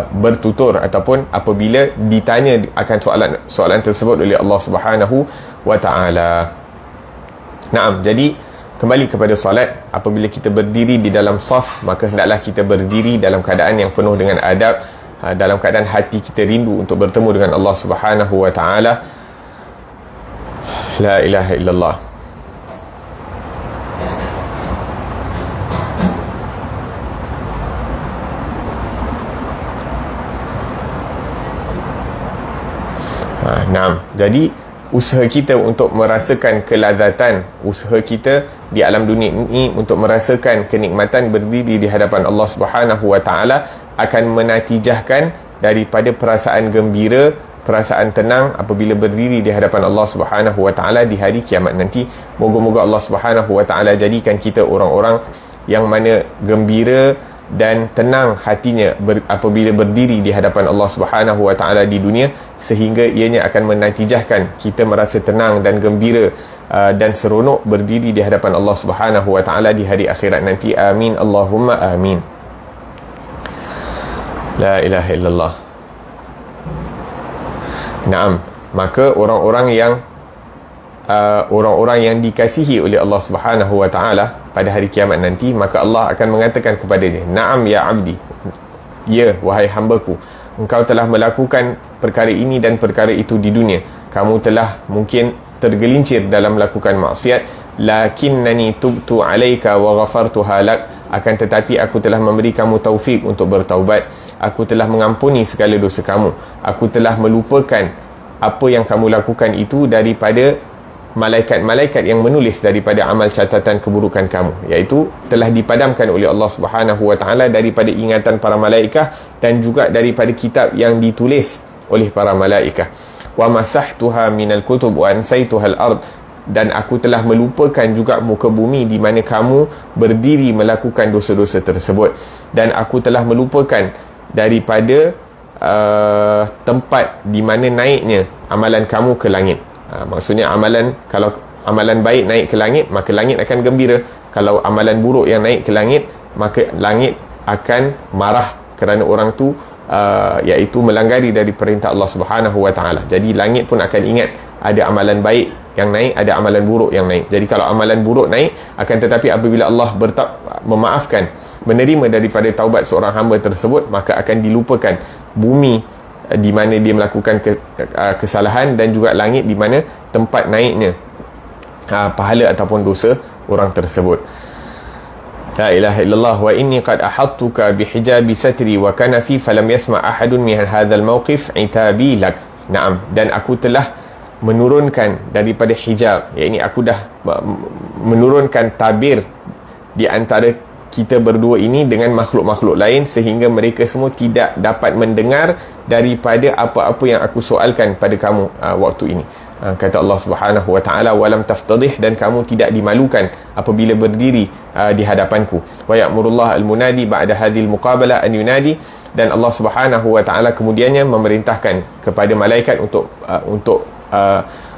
bertutur ataupun apabila ditanya akan soalan tersebut oleh Allah Subhanahu Wa Taala. Naam, jadi kembali kepada solat, apabila kita berdiri di dalam saf, maka hendaklah kita berdiri dalam keadaan yang penuh dengan adab, dalam keadaan hati kita rindu untuk bertemu dengan Allah Subhanahu Wa Taala. La ilaha illallah. Naam, jadi usaha kita untuk merasakan kelazatan, usaha kita di alam dunia ini untuk merasakan kenikmatan berdiri di hadapan Allah Subhanahu Wa Taala akan menatijahkan daripada perasaan gembira, perasaan tenang apabila berdiri di hadapan Allah Subhanahu Wa Taala di hari kiamat nanti. Moga-moga Allah Subhanahu Wa Taala jadikan kita orang-orang yang mana gembira dan tenang hatinya apabila berdiri di hadapan Allah Subhanahu Wa Taala di dunia, sehingga ianya akan menatijahkan kita merasa tenang dan gembira dan seronok berdiri di hadapan Allah Subhanahu Wa Taala di hari akhirat nanti. Amin, Allahumma amin. La ilaha illallah. Naam, maka orang-orang yang dikasihi oleh Allah Subhanahu Wa Taala pada hari kiamat nanti, maka Allah akan mengatakan kepada dia, "Na'am ya abdi." Ya, wahai hambaku, engkau telah melakukan perkara ini dan perkara itu di dunia. Kamu telah mungkin tergelincir dalam melakukan maksiat, lakinnani tubtu alaika wa ghafartuha lak. Akan tetapi aku telah memberi kamu taufik untuk bertaubat. Aku telah mengampuni segala dosa kamu. Aku telah melupakan apa yang kamu lakukan itu daripada malaikat-malaikat yang menulis daripada amal catatan keburukan kamu, iaitu telah dipadamkan oleh Allah Subhanahu Wa Taala daripada ingatan para malaikat dan juga daripada kitab yang ditulis oleh para malaikat. Wa masahtuha minal kutub wa ansaituha al-ard. Dan aku telah melupakan juga muka bumi di mana kamu berdiri melakukan dosa-dosa tersebut, dan aku telah melupakan daripada tempat di mana naiknya amalan kamu ke langit. Maksudnya kalau amalan baik naik ke langit, maka langit akan gembira. Kalau amalan buruk yang naik ke langit, maka langit akan marah kerana orang tu iaitu melanggari dari perintah Allah Subhanahu Wa Taala. Jadi langit pun akan ingat ada amalan baik yang naik, ada amalan buruk yang naik. Jadi kalau amalan buruk naik, akan tetapi apabila Allah memaafkan, menerima daripada taubat seorang hamba tersebut, maka akan dilupakan bumi di mana dia melakukan kesalahan, dan juga langit di mana tempat naiknya pahala ataupun dosa orang tersebut. La ilaha illallah. Wa inni qad ahattuka bihijabi satri wa kanafi falam yasma' ahadun min hadzal mawqif itabi lak. Naam, dan aku telah menurunkan daripada hijab, iaitu aku dah menurunkan tabir di antara kita berdua ini dengan makhluk-makhluk lain, sehingga mereka semua tidak dapat mendengar daripada apa-apa yang aku soalkan pada kamu waktu ini. Kata Allah Subhanahu Wa Taala, walam taftadih, dan kamu tidak dimalukan apabila berdiri di hadapanku. Wa ya'murullah al-munadi ba'da hadhil muqabalah an yunadi. Dan Allah Subhanahu Wa Taala kemudiannya memerintahkan kepada malaikat untuk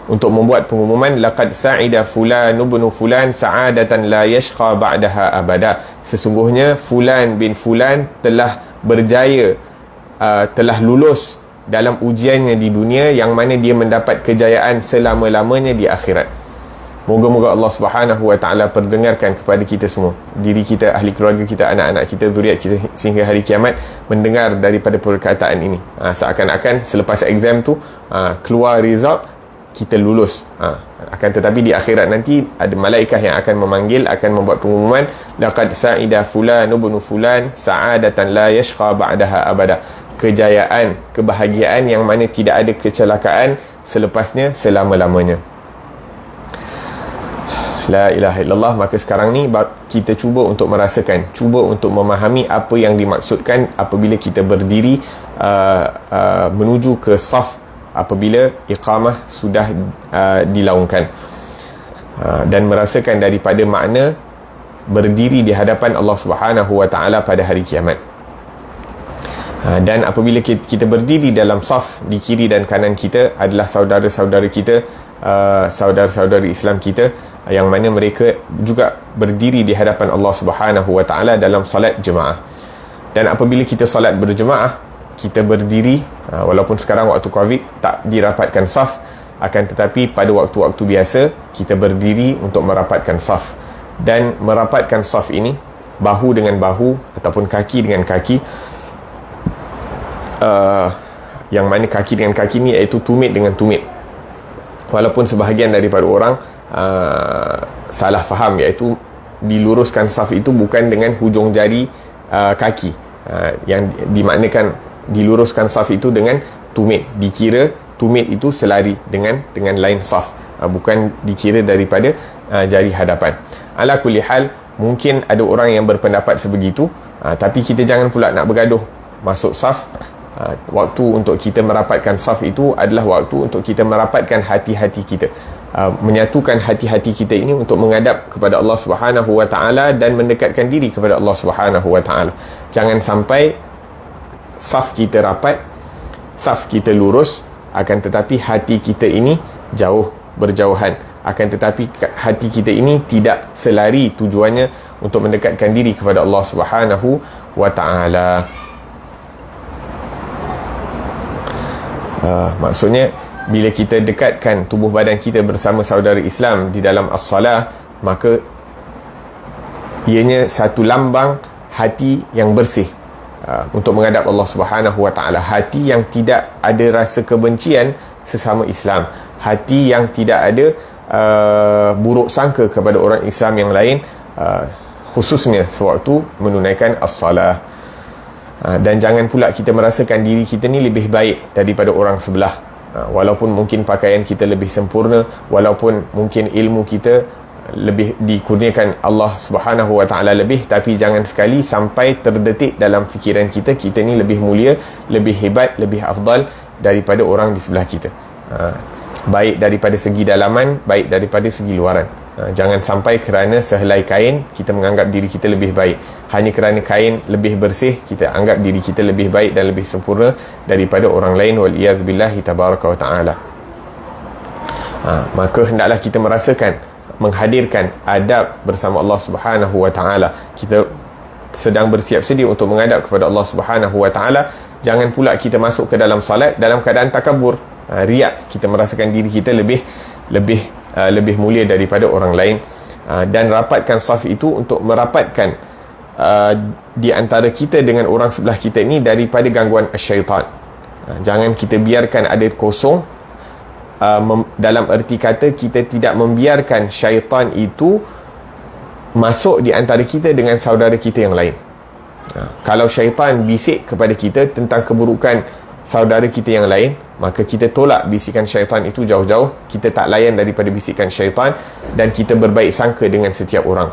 untuk membuat pengumuman, laqad sa'ida fulan ibn fulan sa'adatan la yashqa ba'daha abada. Sesungguhnya fulan bin fulan telah berjaya, telah lulus dalam ujiannya di dunia, yang mana dia mendapat kejayaan selama-lamanya di akhirat. Moga-moga Allah Subhanahu Wa Taala perdengarkan kepada kita semua, diri kita, ahli keluarga kita, anak-anak kita, zuriat kita, sehingga hari kiamat mendengar daripada perkataan ini. Seakan-akan selepas exam tu keluar result, kita lulus. Akan tetapi di akhirat nanti ada malaikat yang akan memanggil, akan membuat pengumuman, laqad sa'ida fulan ibn fulan sa'adatan la yashqa ba'daha abada. Kejayaan, kebahagiaan yang mana tidak ada kecelakaan selepasnya selama-lamanya. La ilaha illallah. Maka sekarang ni kita cuba untuk merasakan, cuba untuk memahami apa yang dimaksudkan apabila kita berdiri menuju ke saf apabila iqamah sudah dilaungkan, dan merasakan daripada makna berdiri di hadapan Allah Subhanahu Wa Taala pada hari kiamat. Dan apabila kita berdiri dalam saf, di kiri dan kanan kita adalah saudara-saudara kita, saudara-saudari Islam kita, yang mana mereka juga berdiri di hadapan Allah Subhanahu Wa Taala dalam salat jemaah. Dan apabila kita salat berjemaah, kita berdiri, walaupun sekarang waktu Covid tak dirapatkan saf, akan tetapi pada waktu-waktu biasa kita berdiri untuk merapatkan saf. Dan merapatkan saf ini bahu dengan bahu ataupun kaki dengan kaki, yang mana kaki dengan kaki ni iaitu tumit dengan tumit. Walaupun sebahagian daripada orang salah faham, iaitu diluruskan saf itu bukan dengan hujung jari kaki, yang dimaknakan diluruskan saf itu dengan tumit. Dikira tumit itu selari dengan line saf, bukan dikira daripada jari hadapan. Ala kulli hal, mungkin ada orang yang berpendapat sebegitu, tapi kita jangan pula nak bergaduh masuk saf. Waktu untuk kita merapatkan saf itu adalah waktu untuk kita merapatkan hati-hati kita, menyatukan hati-hati kita ini untuk menghadap kepada Allah Subhanahu Wa Taala dan mendekatkan diri kepada Allah Subhanahu Wa Taala. Jangan sampai saf kita rapat, saf kita lurus, akan tetapi hati kita ini berjauhan, akan tetapi hati kita ini tidak selari tujuannya untuk mendekatkan diri kepada Allah Subhanahu Wa Taala. Maksudnya bila kita dekatkan tubuh badan kita bersama saudara Islam di dalam as-salah, maka ianya satu lambang hati yang bersih untuk menghadap Allah Subhanahu Wa Taala. Hati yang tidak ada rasa kebencian sesama Islam, hati yang tidak ada buruk sangka kepada orang Islam yang lain, khususnya sewaktu menunaikan as-salah. Dan jangan pula kita merasakan diri kita ni lebih baik daripada orang sebelah, walaupun mungkin pakaian kita lebih sempurna, walaupun mungkin ilmu kita lebih dikurniakan Allah Subhanahu Wa Taala lebih, tapi jangan sekali sampai terdetik dalam fikiran kita ni lebih mulia, lebih hebat, lebih afdal daripada orang di sebelah kita, baik daripada segi dalaman, baik daripada segi luaran. Jangan sampai kerana sehelai kain kita menganggap diri kita lebih baik. Hanya kerana kain lebih bersih, kita anggap diri kita lebih baik dan lebih sempurna daripada orang lain, waliyadzubillahi tabaraka wa ta'ala. Maka hendaklah kita merasakan, menghadirkan adab bersama Allah Subhanahu Wa Ta'ala. Kita sedang bersiap sedia untuk menghadap kepada Allah Subhanahu Wa Ta'ala. Jangan pula kita masuk ke dalam salat dalam keadaan takabur, riak. Kita merasakan diri kita lebih mulia daripada orang lain, dan rapatkan saf itu untuk merapatkan di antara kita dengan orang sebelah kita ini daripada gangguan syaitan. Jangan kita biarkan ada kosong, dalam erti kata kita tidak membiarkan syaitan itu masuk di antara kita dengan saudara kita yang lain. Kalau syaitan bisik kepada kita tentang keburukan saudara kita yang lain, maka kita tolak bisikan syaitan itu jauh-jauh. Kita tak layan daripada bisikan syaitan, dan kita berbaik sangka dengan setiap orang.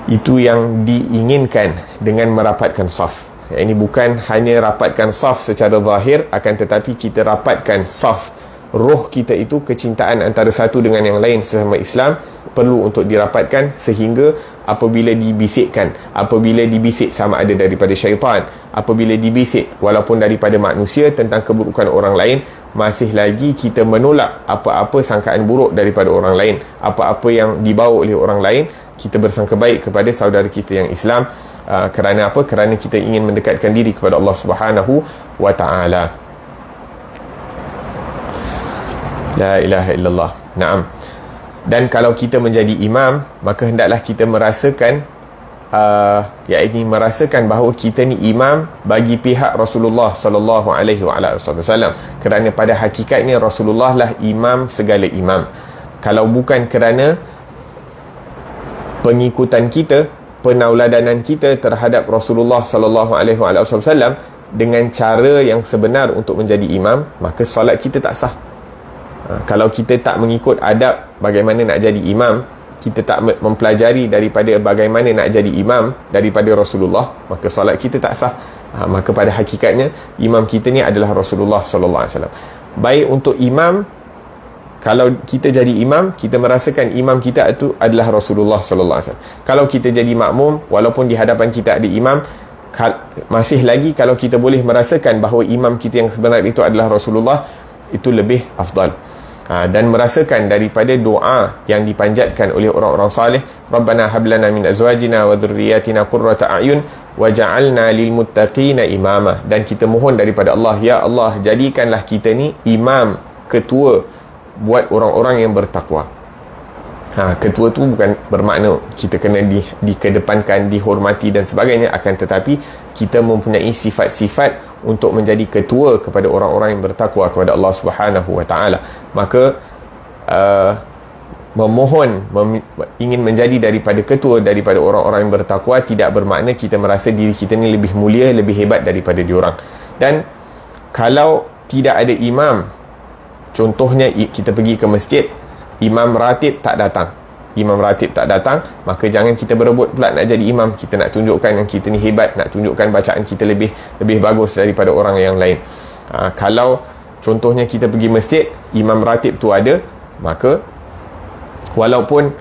Itu yang diinginkan dengan merapatkan saf. Ini bukan hanya rapatkan saf secara zahir, akan tetapi kita rapatkan saf roh kita itu, kecintaan antara satu dengan yang lain sesama Islam perlu untuk dirapatkan, sehingga apabila dibisikkan, apabila dibisik sama ada daripada syaitan, apabila dibisik walaupun daripada manusia tentang keburukan orang lain, masih lagi kita menolak apa-apa sangkaan buruk daripada orang lain, apa-apa yang dibawa oleh orang lain, kita bersangka baik kepada saudara kita yang Islam. Kerana apa? Kerana kita ingin mendekatkan diri kepada Allah Subhanahu wa ta'ala. La ilaha illallah. Naam. Dan kalau kita menjadi imam, maka hendaklah kita merasakan merasakan bahawa kita ni imam bagi pihak Rasulullah sallallahu alaihi wasallam. Kerana pada hakikatnya Rasulullah lah imam segala imam. Kalau bukan kerana pengikutan kita, penauladanan kita terhadap Rasulullah sallallahu alaihi wasallam dengan cara yang sebenar untuk menjadi imam, maka solat kita tak sah. Kalau kita tak mengikut adab bagaimana nak jadi imam, kita tak mempelajari daripada bagaimana nak jadi imam daripada Rasulullah, maka solat kita tak sah. Maka pada hakikatnya imam kita ni adalah Rasulullah sallallahu alaihi wasallam. Baik untuk imam, kalau kita jadi imam, kita merasakan imam kita itu adalah Rasulullah sallallahu alaihi wasallam. Kalau kita jadi makmum, walaupun di hadapan kita ada imam, masih lagi kalau kita boleh merasakan bahawa imam kita yang sebenar itu adalah Rasulullah, itu lebih afdal. Dan merasakan daripada doa yang dipanjatkan oleh orang-orang salih, Rabbana hablana min azwajina wa dhurriyyatina qurrata a'yun waj'alna lil muttaqina imama. Dan kita mohon daripada Allah, ya Allah, jadikanlah kita ni imam, ketua buat orang-orang yang bertakwa. Ketua tu bukan bermakna kita kena dikedepankan, dihormati dan sebagainya, akan tetapi kita mempunyai sifat-sifat untuk menjadi ketua kepada orang-orang yang bertakwa kepada Allah Subhanahu wa ta'ala. Maka ingin menjadi daripada ketua daripada orang-orang yang bertakwa tidak bermakna kita merasa diri kita ni lebih mulia, lebih hebat daripada diorang. Dan kalau tidak ada imam, contohnya kita pergi ke masjid, imam ratib tak datang, maka jangan kita berebut pula nak jadi imam. Kita nak tunjukkan yang kita ni hebat, nak tunjukkan bacaan kita lebih bagus daripada orang yang lain. Kalau contohnya kita pergi masjid, imam ratib tu ada, maka walaupun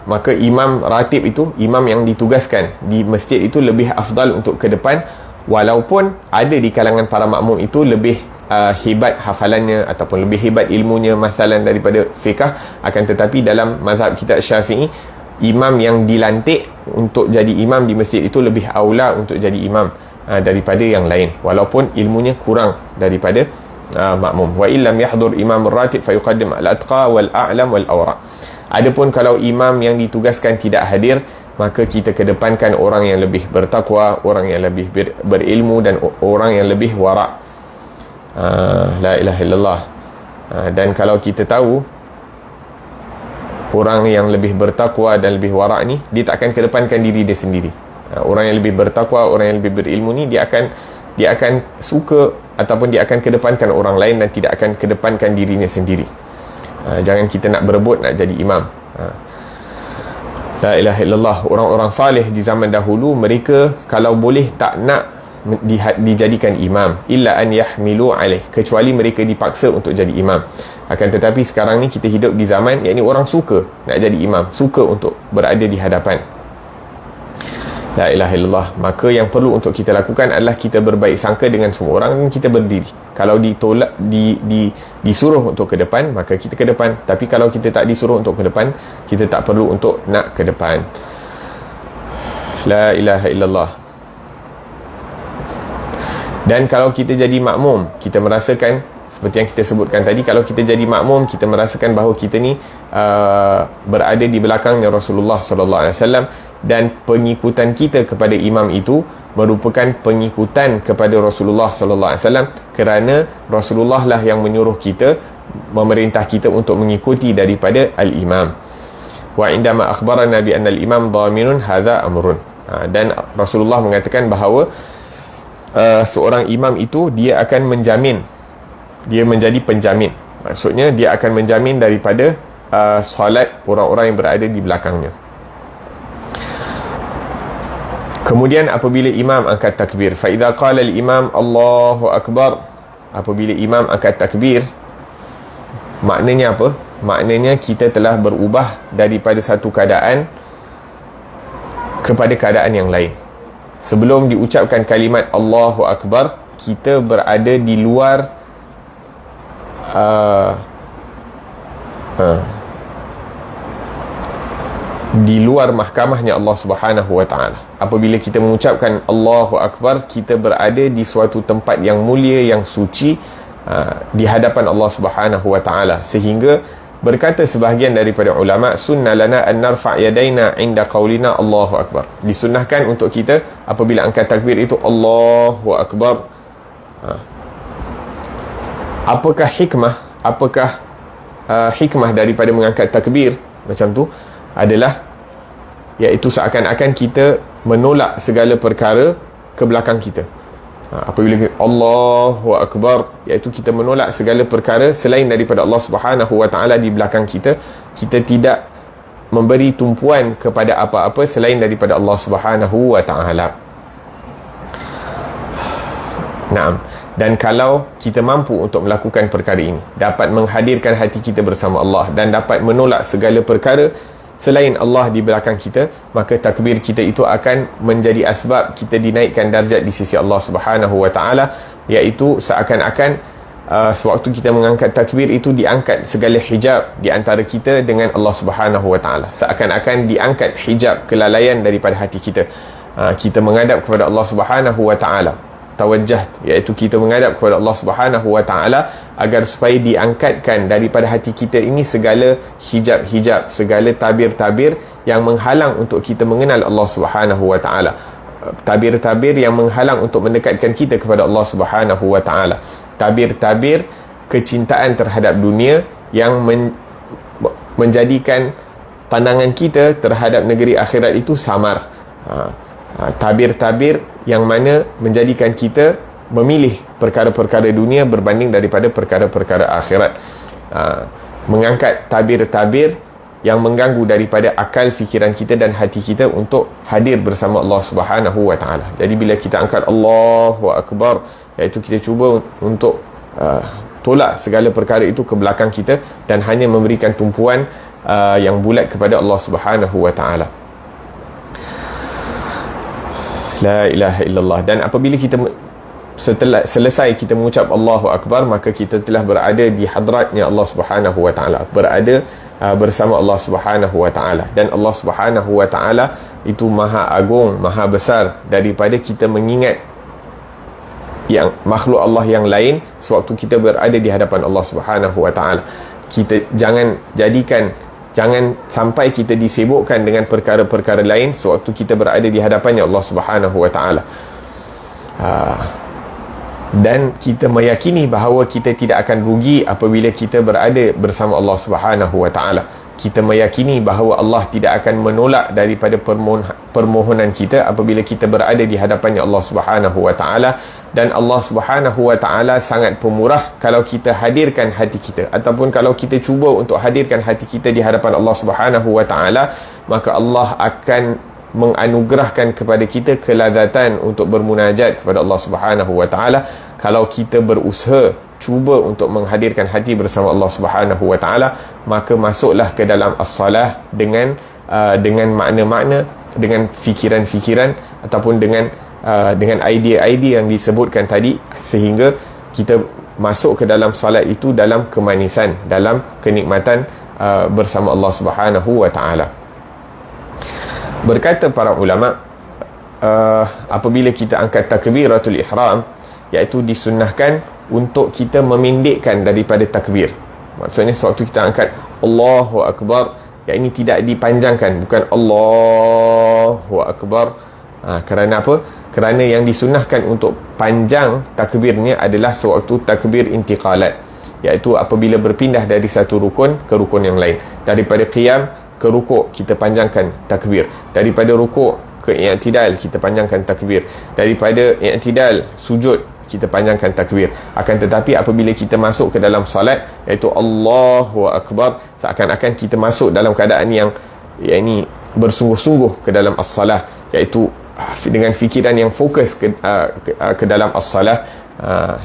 maka imam ratib itu, imam yang ditugaskan di masjid itu lebih afdal untuk ke depan, walaupun ada di kalangan para makmum itu lebih hebat hafalannya ataupun lebih hebat ilmunya masalan daripada fiqh. Akan tetapi dalam mazhab kita Syafi'i, imam yang dilantik untuk jadi imam di masjid itu lebih aula untuk jadi imam daripada yang lain, walaupun ilmunya kurang daripada makmum. Wa illam yahdur imam ratib fayuqaddim al-atqa wal a'lam wal awra. Adapun kalau imam yang ditugaskan tidak hadir, maka kita kedepankan orang yang lebih bertakwa, orang yang lebih berilmu dan orang yang lebih wara'. La ilaha illallah. Dan kalau kita tahu orang yang lebih bertakwa dan lebih warak ni, dia tak akan kedepankan diri dia sendiri. Orang yang lebih bertakwa, orang yang lebih berilmu ni, dia akan suka ataupun dia akan kedepankan orang lain dan tidak akan kedepankan dirinya sendiri. Jangan kita nak berebut nak jadi imam. La ilaha illallah. Orang-orang salih di zaman dahulu, mereka kalau boleh tak nak dijadikan imam, illa an yahmilu alaih, kecuali mereka dipaksa untuk jadi imam. Akan tetapi sekarang ni kita hidup di zaman yakni orang suka nak jadi imam, suka untuk berada di hadapan. La ilaha illallah. Maka yang perlu untuk kita lakukan adalah kita berbaik sangka dengan semua orang dan kita berdiri. Kalau ditolak, disuruh untuk ke depan, maka kita ke depan. Tapi kalau kita tak disuruh untuk ke depan, kita tak perlu untuk nak ke depan. La ilaha illallah. Dan kalau kita jadi makmum, kita merasakan seperti yang kita sebutkan tadi, kalau kita jadi makmum, kita merasakan bahawa kita ni berada di belakangnya Rasulullah sallallahu alaihi wasallam, dan pengikutan kita kepada imam itu merupakan pengikutan kepada Rasulullah sallallahu alaihi wasallam, kerana Rasulullah lah yang menyuruh kita, memerintah kita untuk mengikuti daripada al-imam. Wa indama akhbarana bi anna al-imam dhaminun hadza amrun. Dan Rasulullah mengatakan bahawa seorang imam itu dia akan menjamin, dia menjadi penjamin. Maksudnya dia akan menjamin daripada solat orang-orang yang berada di belakangnya. Kemudian apabila imam angkat takbir, fa idza qala al-imam Allahu akbar, apabila imam angkat takbir, maknanya apa? Maknanya kita telah berubah daripada satu keadaan kepada keadaan yang lain. Sebelum diucapkan kalimat Allahu Akbar, kita berada di luar di luar mahkamahnya Allah Subhanahu wa ta'ala. Apabila kita mengucapkan Allahu Akbar, kita berada di suatu tempat yang mulia, yang suci, di hadapan Allah Subhanahu wa ta'ala. Sehingga berkata sebahagian daripada ulama, sunnah lana an narfa' yadaina inda qaulina Allahu Akbar. Disunnahkan untuk kita apabila angkat takbir itu Allahu Akbar. Apakah hikmah daripada mengangkat takbir macam tu? Adalah iaitu seakan-akan kita menolak segala perkara ke belakang kita. Apabila Allahu Akbar, iaitu kita menolak segala perkara selain daripada Allah Subhanahu wa ta'ala di belakang kita. Kita tidak memberi tumpuan kepada apa-apa selain daripada Allah Subhanahu wa ta'ala. Naam. Dan kalau kita mampu untuk melakukan perkara ini, dapat menghadirkan hati kita bersama Allah dan dapat menolak segala perkara selain Allah di belakang kita, maka takbir kita itu akan menjadi asbab kita dinaikkan darjat di sisi Allah Subhanahu wa ta'ala, iaitu seakan-akan sewaktu kita mengangkat takbir itu diangkat segala hijab di antara kita dengan Allah Subhanahu wa ta'ala. Seakan-akan diangkat hijab kelalaian daripada hati kita. Kita menghadap kepada Allah Subhanahu wa ta'ala, tawajjah, iaitu kita menghadap kepada Allah Subhanahu wa ta'ala agar supaya diangkatkan daripada hati kita ini segala hijab-hijab, segala tabir-tabir yang menghalang untuk kita mengenal Allah Subhanahu wa ta'ala, tabir-tabir yang menghalang untuk mendekatkan kita kepada Allah Subhanahu wa ta'ala, tabir-tabir kecintaan terhadap dunia yang menjadikan pandangan kita terhadap negeri akhirat itu samar. Tabir-tabir yang mana menjadikan kita memilih perkara-perkara dunia berbanding daripada perkara-perkara akhirat. Mengangkat tabir-tabir yang mengganggu daripada akal, fikiran kita dan hati kita untuk hadir bersama Allah Subhanahu wa ta'ala. Jadi bila kita angkat Allahu Akbar, iaitu kita cuba untuk tolak segala perkara itu ke belakang kita dan hanya memberikan tumpuan yang bulat kepada Allah Subhanahu wa ta'ala. La ilaha illallah. Dan apabila kita setelah selesai kita mengucap Allahu Akbar, maka kita telah berada di hadratnya Allah Subhanahu wa ta'ala, berada bersama Allah Subhanahu wa ta'ala. Dan Allah Subhanahu wa ta'ala itu maha agung, maha besar daripada kita mengingat yang makhluk Allah yang lain sewaktu kita berada di hadapan Allah Subhanahu wa ta'ala. Kita jangan sampai kita disibukkan dengan perkara-perkara lain sewaktu kita berada di hadapannya Allah Subhanahu wa ta'ala. Dan kita meyakini bahawa kita tidak akan rugi apabila kita berada bersama Allah Subhanahu wa ta'ala. Kita meyakini bahawa Allah tidak akan menolak daripada permohonan kita apabila kita berada di hadapannya Allah Subhanahu wa ta'ala. Dan Allah Subhanahu wa ta'ala sangat pemurah kalau kita hadirkan hati kita, ataupun kalau kita cuba untuk hadirkan hati kita di hadapan Allah Subhanahu wa ta'ala, maka Allah akan menganugerahkan kepada kita kelazatan untuk bermunajat kepada Allah Subhanahu wa ta'ala kalau kita berusaha cuba untuk menghadirkan hati bersama Allah Subhanahu wa ta'ala. Maka masuklah ke dalam as-salah dengan makna-makna, dengan fikiran-fikiran ataupun dengan idea-idea yang disebutkan tadi, sehingga kita masuk ke dalam salat itu dalam kemanisan, dalam kenikmatan bersama Allah Subhanahu wa ta'ala. Berkata para ulama, apabila kita angkat takbiratul ihram, iaitu disunnahkan untuk kita memendekkan daripada takbir. Maksudnya sewaktu kita angkat Allahu Akbar, yang ini tidak dipanjangkan, bukan Allahu Akbar. Kerana apa? Kerana yang disunnahkan untuk panjang takbirnya adalah sewaktu takbir intiqalat, iaitu apabila berpindah dari satu rukun ke rukun yang lain. Daripada qiyam ke rukuk kita panjangkan takbir, daripada rukuk ke i'tidal kita panjangkan takbir, daripada i'tidal sujud kita panjangkan takbir. Akan tetapi apabila kita masuk ke dalam salat, iaitu Allahu Akbar, seakan-akan kita masuk dalam keadaan yang ini bersungguh-sungguh ke dalam as-salah, iaitu dengan fikiran yang fokus ke dalam as-salah.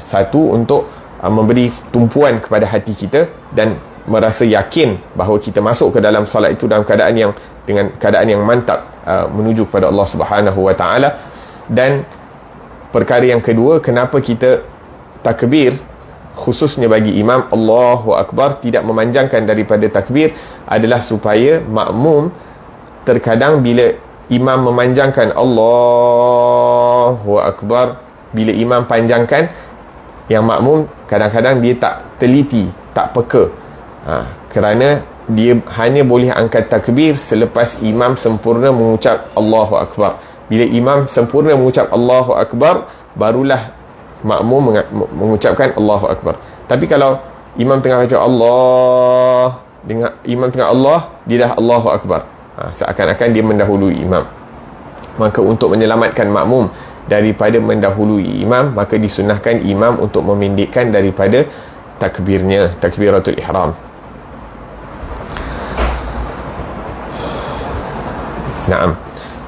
Satu, untuk memberi tumpuan kepada hati kita dan merasa yakin bahawa kita masuk ke dalam salat itu dalam keadaan yang, dengan keadaan yang mantap, menuju kepada Allah Subhanahu wa ta'ala. Dan perkara yang kedua, kenapa kita takbir khususnya bagi imam, Allahu Akbar, tidak memanjangkan daripada takbir, adalah supaya makmum terkadang bila imam memanjangkan Allahu Akbar, bila imam panjangkan, yang makmum kadang-kadang dia tak teliti, tak peka, kerana dia hanya boleh angkat takbir selepas imam sempurna mengucap Allahu Akbar. Bila imam sempurna mengucap Allahu Akbar, barulah makmum mengucapkan Allahu Akbar. Tapi kalau imam tengah baca Allah, dengar imam tengah Allah, dia dah Allahu Akbar, seakan-akan dia mendahului imam. Maka untuk menyelamatkan makmum daripada mendahului imam, maka disunahkan imam untuk memendekkan daripada takbirnya, takbiratul ihram. Naam.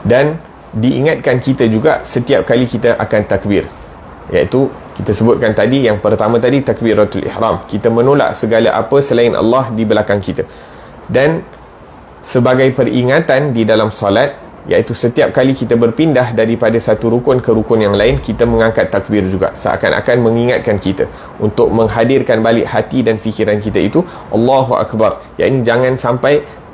Dan diingatkan kita juga setiap kali kita akan takbir, iaitu kita sebutkan tadi, yang pertama tadi takbiratul ihram, kita menolak segala apa selain Allah di belakang kita. Dan sebagai peringatan di dalam solat, iaitu setiap kali kita berpindah daripada satu rukun ke rukun yang lain, kita mengangkat takbir juga, seakan-akan mengingatkan kita untuk menghadirkan balik hati dan fikiran kita itu Allahu Akbar. Iaitu jangan sampai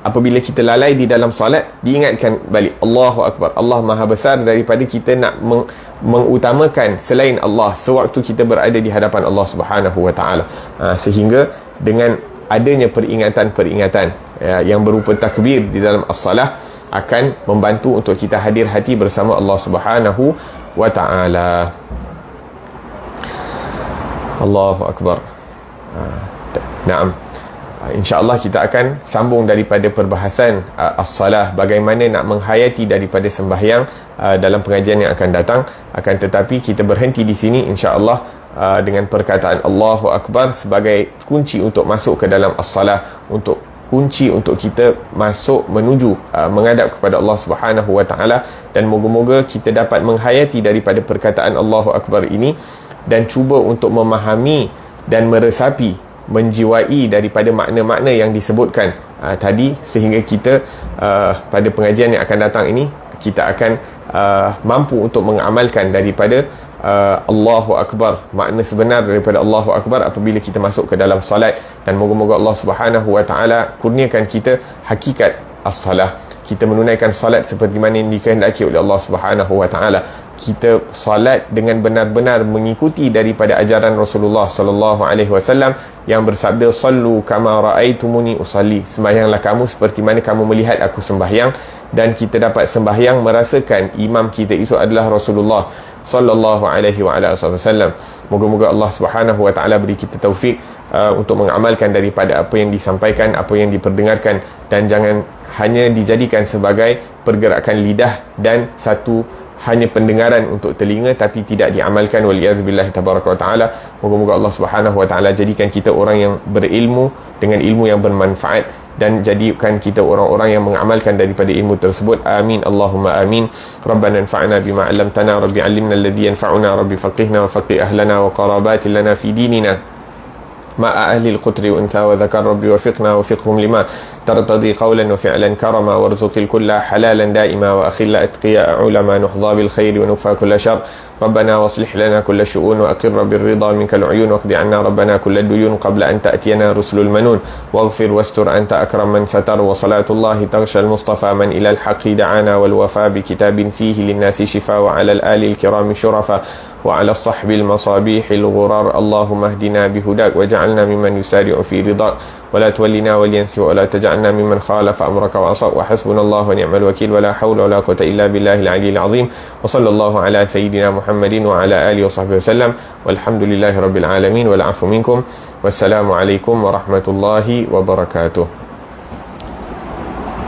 apabila kita lalai di dalam solat, diingatkan balik Allahu Akbar, Allah Maha Besar, daripada kita nak mengutamakan selain Allah sewaktu kita berada di hadapan Allah Subhanahu Wa Taala. Sehingga dengan adanya peringatan-peringatan yang berupa takbir di dalam as-salah akan membantu untuk kita hadir hati bersama Allah Subhanahu Wa Taala. Allahu Akbar. Naam. InsyaAllah kita akan sambung daripada perbahasan as-salah, bagaimana nak menghayati daripada sembahyang dalam pengajian yang akan datang. Akan tetapi kita berhenti di sini insyaAllah dengan perkataan Allahu Akbar sebagai kunci untuk masuk ke dalam as-salah, untuk kunci untuk kita masuk menuju menghadap kepada Allah Subhanahu Wa Taala. Dan moga-moga kita dapat menghayati daripada perkataan Allahu Akbar ini dan cuba untuk memahami dan meresapi, menjiwai daripada makna-makna yang disebutkan tadi, sehingga kita pada pengajian yang akan datang ini kita akan mampu untuk mengamalkan daripada Allahu Akbar, makna sebenar daripada Allahu Akbar apabila kita masuk ke dalam salat. Dan moga-moga Allah Subhanahu Wa Taala kurniakan kita hakikat as-salah, kita menunaikan salat seperti mana yang dikehendaki oleh Allah Subhanahu Wa Taala. Kita salat dengan benar-benar mengikuti daripada ajaran Rasulullah sallallahu alaihi wasallam yang bersabda, sallu kama raaitumuni usalli, sembahyanglah kamu seperti mana kamu melihat aku sembahyang. Dan kita dapat sembahyang merasakan imam kita itu adalah Rasulullah sallallahu alaihi wasallam. Moga-moga Allah Subhanahu Wa Taala beri kita taufik untuk mengamalkan daripada apa yang disampaikan, apa yang diperdengarkan, dan jangan hanya dijadikan sebagai pergerakan lidah dan satu hanya pendengaran untuk telinga tapi tidak diamalkan, waliyadzubillah tabaraka wa taala. Moga-moga Allah Subhanahu Wa Taala jadikan kita orang yang berilmu dengan ilmu yang bermanfaat, dan jadikan kita orang-orang yang mengamalkan daripada ilmu tersebut. Amin Allahumma amin. Rabbana anfa'na bima 'allamtana, rabbi 'allimna alladhi yanfa'una, rabbi faqihna wa faqih ahlana wa qarabatin lana fi dinina مع أهل القتر وأنثى وذكر ربي وفقنا وفقهم لما ترتضي قولا وفعلا كرما، وارزق الكل حلالا دائما، وأخل أتقياء علما نحظى بالخير ونكفى كل شر. ربنا واصلح لنا كل الشؤون وأقر بالرضا منك العيون، واقض عنا ربنا كل الديون قبل أن تأتينا رسل المنون، واغفر واستر أنت أكرم من ستر. وصلاة الله تغشى المصطفى من إلى الحق دعانا، والوفاء بكتاب فيه للناس شفاء، وعلى الآل الكرام الشرفاء، وعلى الصحب المصابيح الغرار. اللهم اهدنا بهداك واجعلنا ممن يسارع في رضاك، ولا تولنا وليا سواك، ولا تجعلنا ممن خالف أمرك وعصاك. وحسبنا الله ونعم الوكيل، ولا حول ولا قوة إلا بالله العلي العظيم. وصلى الله على سيدنا محمد وعلى آله وصحبه وسلم، والحمد لله رب العالمين، والعفو منكم، والسلام عليكم ورحمة الله وبركاته.